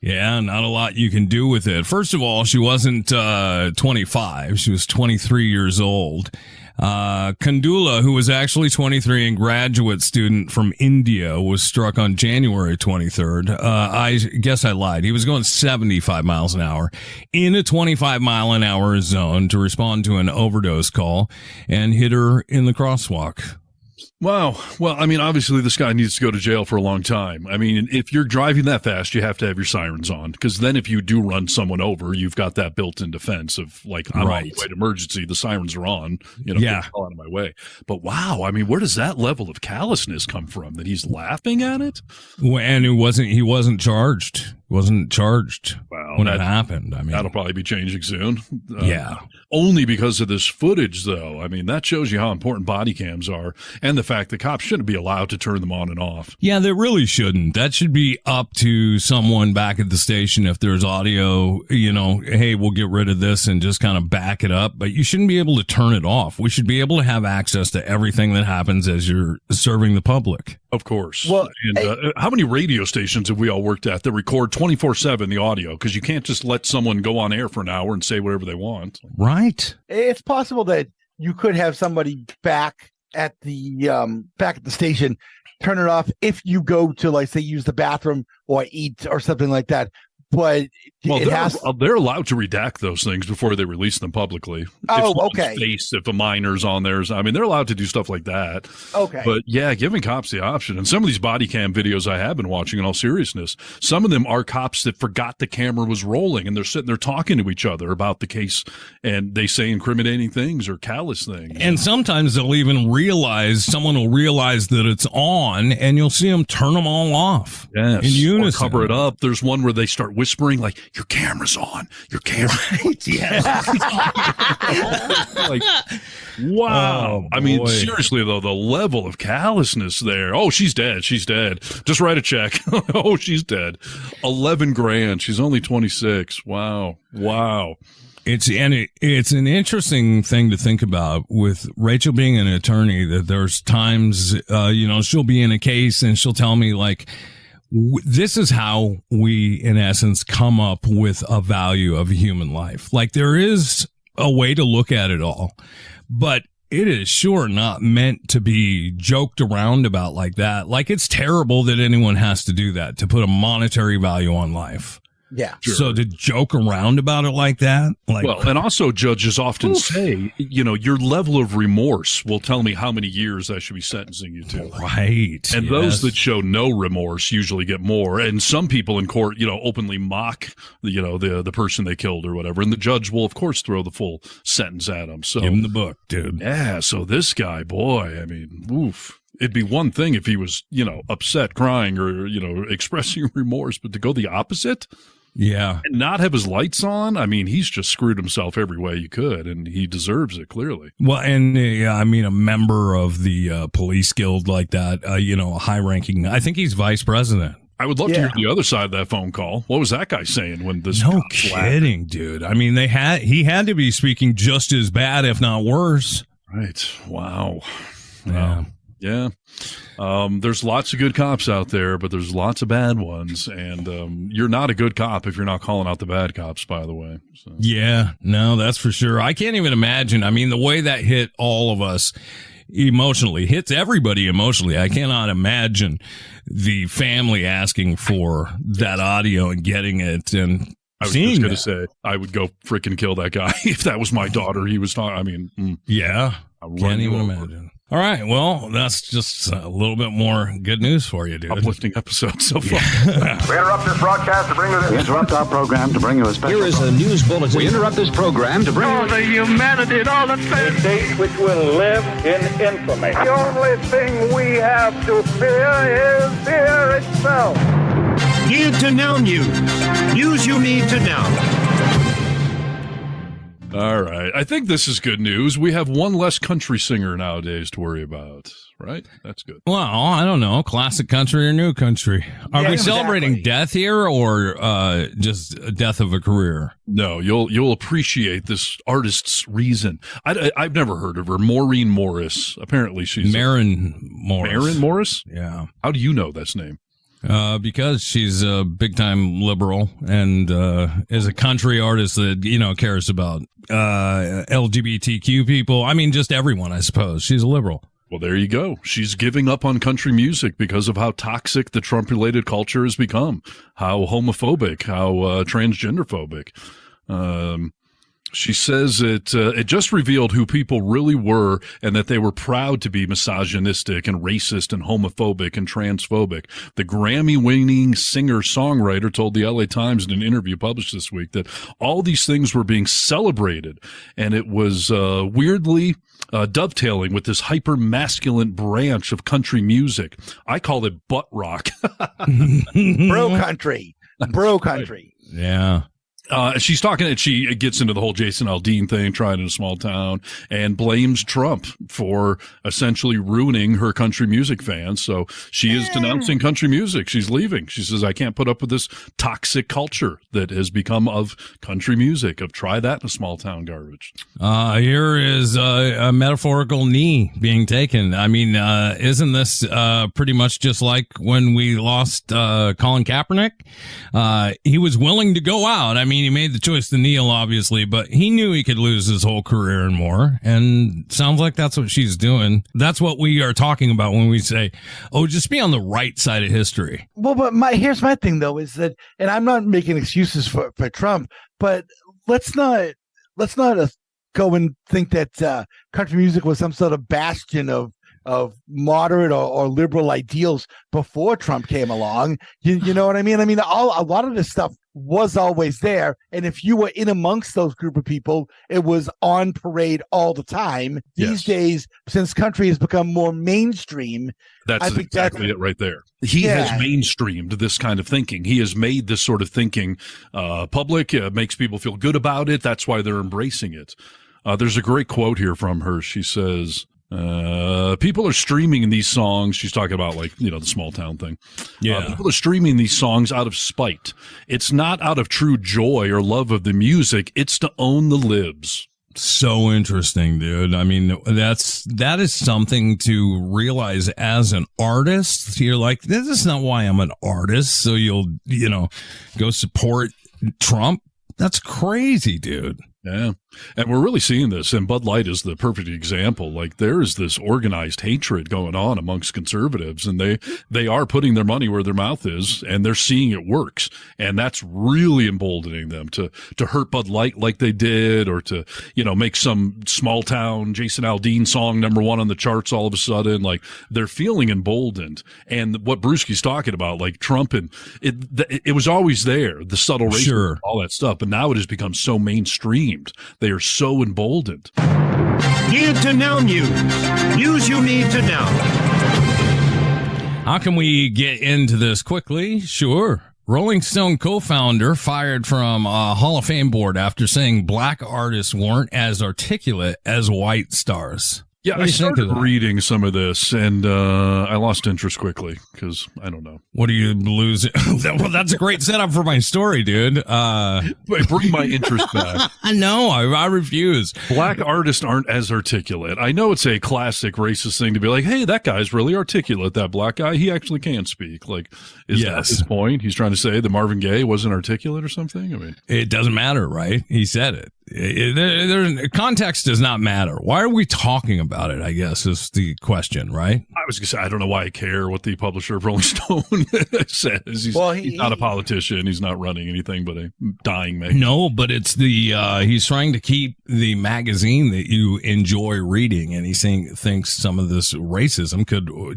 Yeah, not a lot you can do with it. First of all, she wasn't 25. She was 23 years old. Kandula, who was actually 23 and graduate student from India, was struck on January 23rd. I guess I lied. He was going 75 miles an hour in a 25 mile an hour zone to respond to an overdose call and hit her in the crosswalk. Wow. Well, I mean, obviously this guy needs to go to jail for a long time. I mean, if you're driving that fast, you have to have your sirens on, because then if you do run someone over, you've got that built-in defense of, like, I'm on the way to emergency, the sirens are on, get the hell out of my way. But wow, I mean, where does that level of callousness come from, that he's laughing at it? And he wasn't charged. Wasn't charged when it happened. I mean, that'll probably be changing soon. Yeah. Only because of this footage, though. I mean, that shows you how important body cams are, and the fact that cops shouldn't be allowed to turn them on and off. Yeah, they really shouldn't. That should be up to someone back at the station. If there's audio, hey, we'll get rid of this and just kind of back it up. But you shouldn't be able to turn it off. We should be able to have access to everything that happens as you're serving the public. Of course. Well, and how many radio stations have we all worked at that record 24/7 the audio? Because you can't just let someone go on air for an hour and say whatever they want. Right. It's possible that you could have somebody back at the station turn it off if you go to, like, say, use the bathroom or eat or something like that. But they're allowed to redact those things before they release them publicly. Okay. If a minor's on theirs, I mean, they're allowed to do stuff like that. Okay. But yeah, giving cops the option. And some of these body cam videos I have been watching, in all seriousness, some of them are cops that forgot the camera was rolling, and they're sitting there talking to each other about the case, and they say incriminating things or callous things. And sometimes someone will realize that it's on, and you'll see them turn them all off. Yes. In unison. Or cover it up. There's one where they start whispering, like, your camera's on. Your camera. Yes. Like, wow. I mean, seriously, though, the level of callousness there. Oh, she's dead. She's dead. Just write a check. Oh, she's dead. $11,000. She's only 26. Wow. It's an interesting thing to think about with Rachel being an attorney, that there's times, she'll be in a case and she'll tell me, like, this is how we, in essence, come up with a value of human life. Like, there is a way to look at it all, but it is sure not meant to be joked around about like that. Like, it's terrible that anyone has to do that, to put a monetary value on life. Yeah. Sure. So to joke around about it like that, and also judges often say, your level of remorse will tell me how many years I should be sentencing you to. Right. And those that show no remorse usually get more. And some people in court, openly mock, the person they killed or whatever. And the judge will, of course, throw the full sentence at them. So give him the book, dude. Yeah. So this guy, boy, I mean, oof. It'd be one thing if he was, upset, crying, or, expressing remorse, but to go the opposite? Yeah. And not have his lights on? I mean, he's just screwed himself every way you could, and he deserves it, clearly. Well, and I mean, a member of the police guild like that, a high-ranking, I think he's vice president. I would love to hear the other side of that phone call. What was that guy saying when this? No kidding, dude. I mean, he had to be speaking just as bad, if not worse. Right. Wow. Yeah. Yeah. There's lots of good cops out there, but there's lots of bad ones. And you're not a good cop if you're not calling out the bad cops, by the way. So. Yeah, no, that's for sure. I can't even imagine. I mean, the way that hit all of us emotionally, hits everybody emotionally. I cannot imagine the family asking for that audio and getting it. And I was just going to say, I would go freaking kill that guy if that was my daughter. He was talking. I mean, yeah, can't even imagine. All right, well, that's just a little bit more good news for you, dude. Uplifting episode so far. We interrupt this broadcast to bring you We interrupt our program to bring you a special... Here is a news bulletin. We interrupt this program to bring you... the humanity and all the things. A date which will live in infamy. The only thing we have to fear is fear itself. Need to know news. News you need to know. All right. I think this is good news. We have one less country singer nowadays to worry about, right? That's good. Well, I don't know. Classic country or new country? Are we celebrating death here or just death of a career? No, you'll appreciate this artist's reason. I've never heard of her. Maureen Morris. Apparently she's... Marin Morris. Marin Morris? Yeah. How do you know that's name? Because she's a big time liberal and is a country artist that, cares about LGBTQ people. I mean, just everyone, I suppose. She's a liberal. Well, there you go. She's giving up on country music because of how toxic the Trump-related culture has become, how homophobic, how transgender phobic. She says it just revealed who people really were and that they were proud to be misogynistic and racist and homophobic and transphobic. The Grammy-winning singer-songwriter told the LA Times in an interview published this week that all these things were being celebrated, and it was weirdly dovetailing with this hyper-masculine branch of country music. I call it butt rock. Bro country. Bro country. Yeah. She's talking, and she gets into the whole Jason Aldean thing, trying in a small town, and blames Trump for essentially ruining her country music fans. So she is denouncing country music. She's leaving. She says, I can't put up with this toxic culture that has become of country music, of try that in a small town garbage. Here is a metaphorical knee being taken. I mean, isn't this pretty much just like when we lost Colin Kaepernick? He was willing to go out. I mean, he made the choice to kneel, obviously, but he knew he could lose his whole career and more. And sounds like that's what she's doing. That's what we are talking about when we say, oh, just be on the right side of history. Well, but here's my thing, though, is that, and I'm not making excuses for Trump, but let's not go and think that country music was some sort of bastion of moderate or liberal ideals before Trump came along. You know what I mean? I mean, a lot of this stuff was always there. And if you were in amongst those group of people, it was on parade all the time. These days, since country has become more mainstream, that's exactly it right there. He has mainstreamed this kind of thinking. He has made this sort of thinking public, makes people feel good about it. That's why they're embracing it. There's a great quote here from her. She says, people are streaming these songs. She's talking about, like, the small town thing. Yeah. People are streaming these songs out of spite. It's not out of true joy or love of the music. It's to own the libs. So interesting, dude. I mean, that is something to realize as an artist. You're like, this is not why I'm an artist. So you'll, go support Trump. That's crazy, dude. Yeah. And we're really seeing this, and Bud Light is the perfect example. Like, there is this organized hatred going on amongst conservatives, and they are putting their money where their mouth is, and they're seeing it works. And that's really emboldening them to hurt Bud Light like they did, or to, make some small town Jason Aldean song #1 on the charts all of a sudden. Like, they're feeling emboldened. And what Brewski's talking about, like Trump, and it was always there, the subtle racism, all that stuff, but now it has become so mainstreamed. They are so emboldened. Need to know news. News you need to know. How can we get into this quickly? Sure. Rolling Stone co-founder fired from Hall of Fame board after saying black artists weren't as articulate as white stars. Yeah, I started reading some of this, and I lost interest quickly because I don't know. What do you lose? Well, that's a great setup for my story, dude. Bring my interest back. No, I refuse. Black artists aren't as articulate. I know it's a classic racist thing to be like, hey, that guy's really articulate, that black guy. He actually can speak. Like, is that his point? He's trying to say that Marvin Gaye wasn't articulate or something? I mean, it doesn't matter, right? He said it. Context does not matter. Why are we talking about it, I guess, is the question, right? I was going to say, I don't know why I care what the publisher of Rolling Stone says. He's not a politician. He's not running anything but a dying magazine. No, but it's he's trying to keep the magazine that you enjoy reading, and he's thinks some of this racism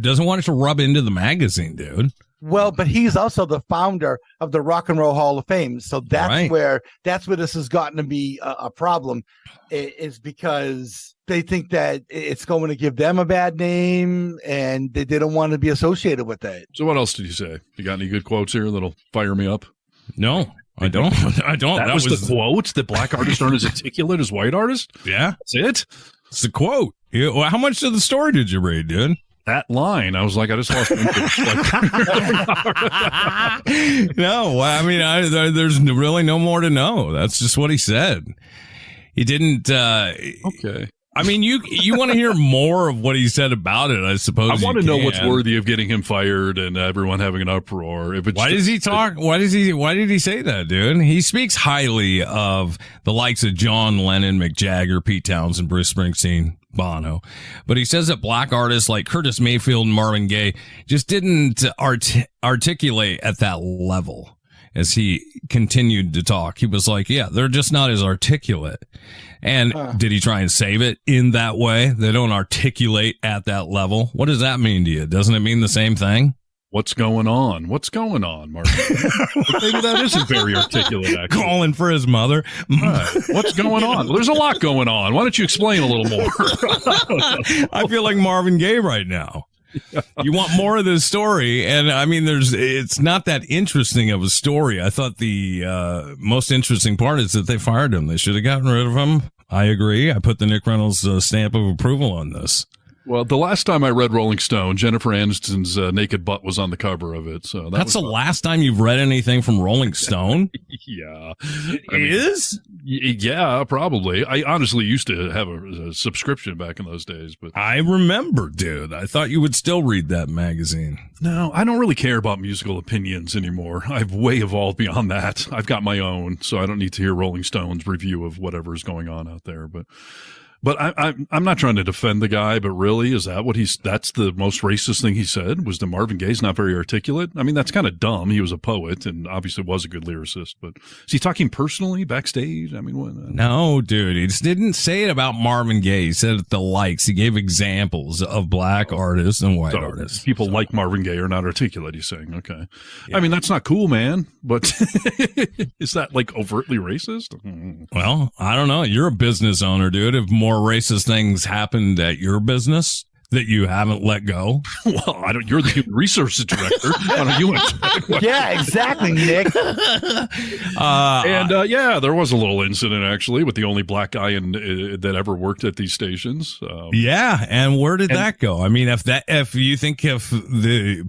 doesn't want it to rub into the magazine, dude. Well, but he's also the founder of the Rock and Roll Hall of Fame, so that's where this has gotten to be a problem. Is because they think that it's going to give them a bad name, and they don't want to be associated with that. So, what else did you say? You got any good quotes here that'll fire me up? No, I don't. That was the quote. That black artists aren't as articulate as white artists. Yeah, that's it. It's the quote. Well, how much of the story did you read, dude? That line, I was like, I just lost interest. No, I mean, there's really no more to know. That's just what he said. He didn't. Okay. I mean, you want to hear more of what he said about it, I suppose. I want to know what's worthy of getting him fired and everyone having an uproar. If it's why does he talk? Why did he say that, dude? He speaks highly of the likes of John Lennon, Mick Jagger, Pete Townsend, Bruce Springsteen, Bono, but he says that black artists like Curtis Mayfield and Marvin Gaye just didn't articulate at that level. As he continued to talk, he was like, yeah, they're just not as articulate. And did he try and save it in that way? They don't articulate at that level. What does that mean to you? Doesn't it mean the same thing? What's going on? What's going on, Martin? Maybe that isn't very articulate, actually. Calling for his mother. What's going on? Well, there's a lot going on. Why don't you explain a little more? I feel like Marvin Gaye right now. You want more of this story, and I mean, it's not that interesting of a story. I thought the most interesting part is that they fired him. They should have gotten rid of him. I agree. I put the Nick Reynolds stamp of approval on this. Well, the last time I read Rolling Stone, Jennifer Aniston's naked butt was on the cover of it. So that's the last time you've read anything from Rolling Stone? Yeah. It is? Yeah, probably. I honestly used to have a subscription back in those days, but I remember, dude. I thought you would still read that magazine. No, I don't really care about musical opinions anymore. I've way evolved beyond that. I've got my own, so I don't need to hear Rolling Stone's review of whatever's going on out there, But I'm not trying to defend the guy, but really, is that that's the most racist thing he said, was that Marvin Gaye's not very articulate? I mean, that's kind of dumb. He was a poet and obviously was a good lyricist, but is he talking personally backstage? I mean, what? No, dude, he just didn't say it about Marvin Gaye. He said it the likes. He gave examples of black artists and white artists. People like Marvin Gaye are not articulate, he's saying. Okay. Yeah. I mean, that's not cool, man, but is that like overtly racist? Well, I don't know. You're a business owner, dude. If more racist things happened at your business that you haven't let go? Well, you're the human resources director. Why don't you answer? Yeah, exactly, Nick. Yeah, there was a little incident actually with the only black guy that ever worked at these stations. Yeah, and where did that go? I mean, if the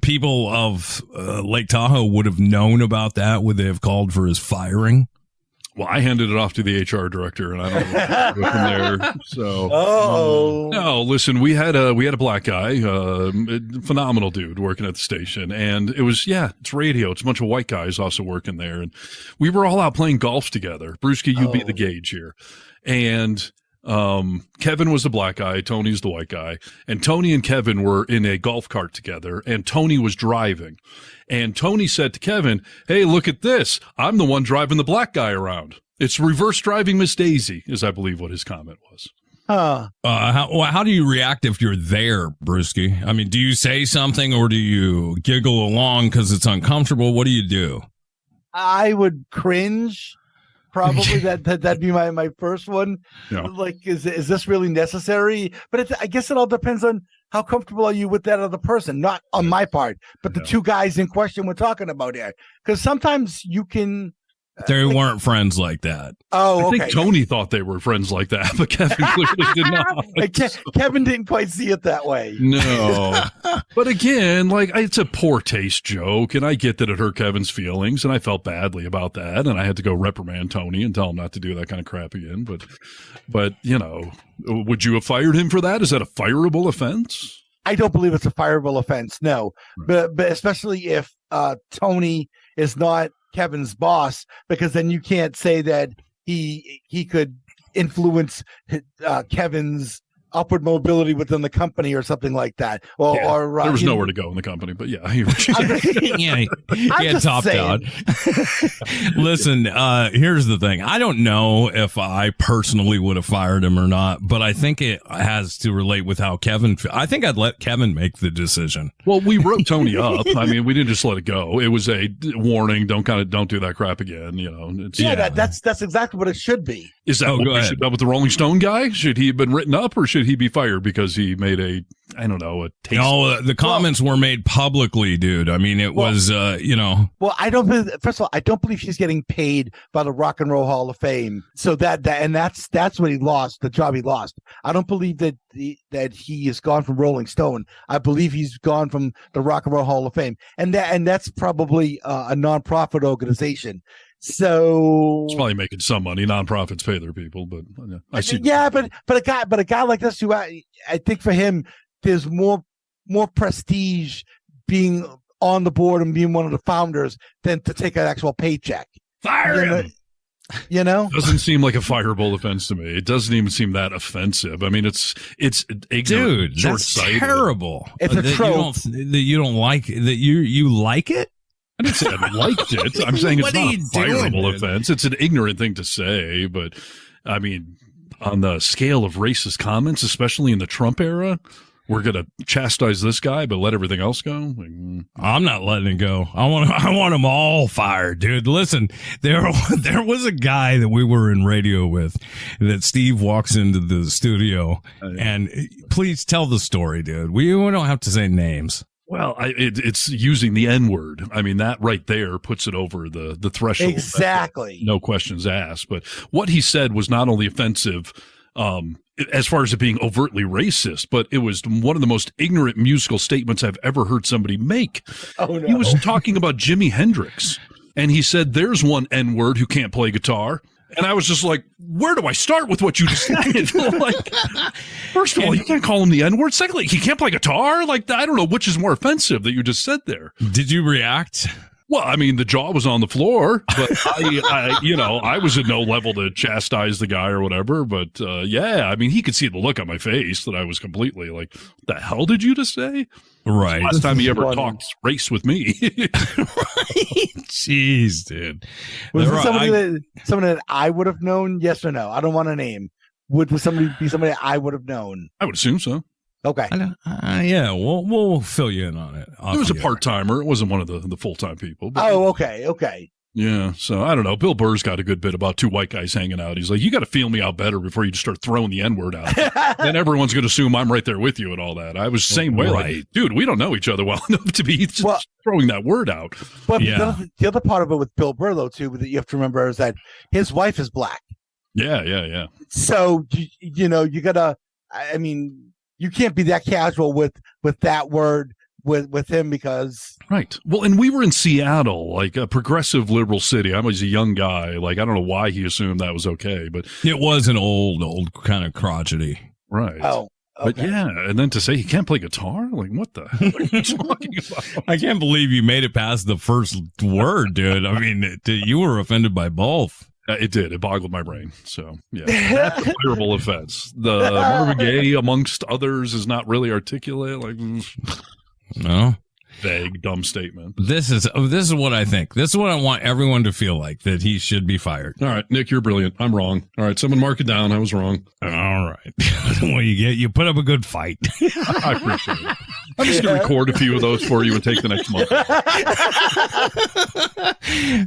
people of Lake Tahoe would have known about that, would they have called for his firing? Well, I handed it off to the HR director, and I don't know what from there. So, no, listen, we had a black guy, phenomenal dude, working at the station, and it was it's radio. It's a bunch of white guys also working there, and we were all out playing golf together. Brewski, you be the gauge here, and Kevin was the black guy, Tony's the white guy, and Tony and Kevin were in a golf cart together, and Tony was driving. And Tony said to Kevin, hey, look at this. I'm the one driving the black guy around. It's reverse driving Miss Daisy, is I believe what his comment was. How do you react if you're there, Brewski? I mean, do you say something or do you giggle along because it's uncomfortable? What do you do? I would cringe. Probably that'd be my first one. Yeah. Like, is this really necessary? But I guess it all depends on how comfortable are you with that other person? Not on my part, but the two guys in question we're talking about here. Because sometimes you can. They weren't friends like that. Oh, okay. I think Tony thought they were friends like that, but Kevin clearly did not. Kevin didn't quite see it that way. No. But again, like, it's a poor taste joke, and I get that it hurt Kevin's feelings, and I felt badly about that, and I had to go reprimand Tony and tell him not to do that kind of crap again. But you know, would you have fired him for that? Is that a fireable offense? I don't believe it's a fireable offense, no. Right. But especially if Tony is not Kevin's boss, because then you can't say that he could influence Kevin's upward mobility within the company or something like that. Or there was nowhere to go in the company, but yeah, topped out. Listen, here's the thing. I don't know if I personally would have fired him or not, but I think it has to relate with how Kevin. I think I'd let Kevin make the decision. Well, we wrote Tony up. I mean, we didn't just let it go. It was a warning. Don't do that crap again. You know. That's exactly what it should be. Is that what we should have done with the Rolling Stone guy? Should he have been written up, or should he be fired because he made a taste? No, the comments were made publicly, dude. I mean, it was, Well, first of all, I don't believe he's getting paid by the Rock and Roll Hall of Fame. So that's what he lost, the job he lost. I don't believe that he is gone from Rolling Stone. I believe he's gone from the Rock and Roll Hall of Fame, and that's probably a nonprofit organization. So it's probably making some money. Nonprofits pay their people, but I see. Yeah, but a guy like this, who I think for him, there's more prestige being on the board and being one of the founders than to take an actual paycheck. Fire him. You know, doesn't seem like a fireable offense to me. It doesn't even seem that offensive. I mean, it's ignorant, dude. short-sighted. That's terrible. It's a trope. You don't like that. You like it. I didn't say I liked it. I'm saying it's not a fireable offense. It's an ignorant thing to say, but I mean, on the scale of racist comments, especially in the Trump era, we're going to chastise this guy, but let everything else go. I'm not letting it go. I want them all fired, dude. Listen, there was a guy that we were in radio with that Steve walks into the studio, and please tell the story, dude. We don't have to say names. Well, it's using the N-word. I mean, that right there puts it over the threshold. Exactly. No questions asked. But what he said was not only offensive as far as it being overtly racist, but it was one of the most ignorant musical statements I've ever heard somebody make. Oh, no. He was talking about Jimi Hendrix, and he said, there's one N-word who can't play guitar. And I was just like, where do I start with what you just said? Like, first of all, you can't call him the N-word. Secondly, he can't play guitar. Like, I don't know which is more offensive that you just said there. Did you react? Well, I mean, the jaw was on the floor, but I was at no level to chastise the guy or whatever. But I mean, he could see the look on my face that I was completely like, "What the hell did you just say?" Right. Last time he ever talked race with me. Jeez, dude. Was it somebody that I would have known? Yes or no? I don't want a name. Would somebody be somebody I would have known? I would assume so. Okay. Yeah, we'll fill you in on it. It was a part-timer. It wasn't one of the full-time people. But okay. Yeah, so I don't know. Bill Burr's got a good bit about two white guys hanging out. He's like, you got to feel me out better before you just start throwing the N-word out. Then everyone's going to assume I'm right there with you and all that. I was the same way. Right. Like, dude, we don't know each other well enough to be just throwing that word out. But the other part of it with Bill Burr, though, too, that you have to remember is that his wife is black. Yeah. So, you got to, I mean, you can't be that casual with that word with him because right. Well, and we were in Seattle, like a progressive liberal city. I was a young guy. Like, I don't know why he assumed that was okay, but it was an old kind of crotchety. Right. Oh, okay. But yeah, and then to say he can't play guitar, like, what the hell are you talking about? I can't believe you made it past the first word, dude. I mean, you were offended by both. It did. It boggled my brain. So, yeah, that's a fireable offense. The Marvin Gaye, amongst others, is not really articulate. Like, no. Vague, dumb statement. This is what I think. This is what I want everyone to feel like, that he should be fired. All right, Nick, you're brilliant. I'm wrong. All right, someone mark it down. I was wrong. All right. Well, you put up a good fight. I appreciate it. I'm just going to record a few of those for you and take the next month.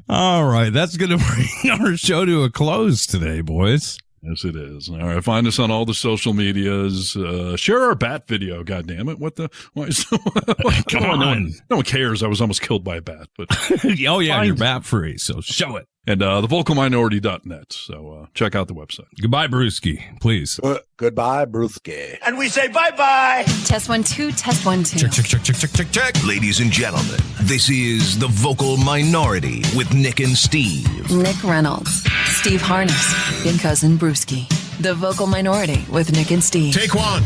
All right. That's going to bring our show to a close today, boys. Yes, it is. All right. Find us on all the social medias. Share our bat video. God damn it. What the? Why is Come on. No one cares. I was almost killed by a bat, but oh yeah, you're bat free. So show it. And, thevocalminority.net. So, check out the website. Goodbye, Brewski. Please. Goodbye, Brewski. And we say bye-bye. Test 1 2, test 1 2. Check. Ladies and gentlemen, this is The Vocal Minority with Nick and Steve. Nick Reynolds, Steve Harness, and Cousin Brewski. The Vocal Minority with Nick and Steve. Take one.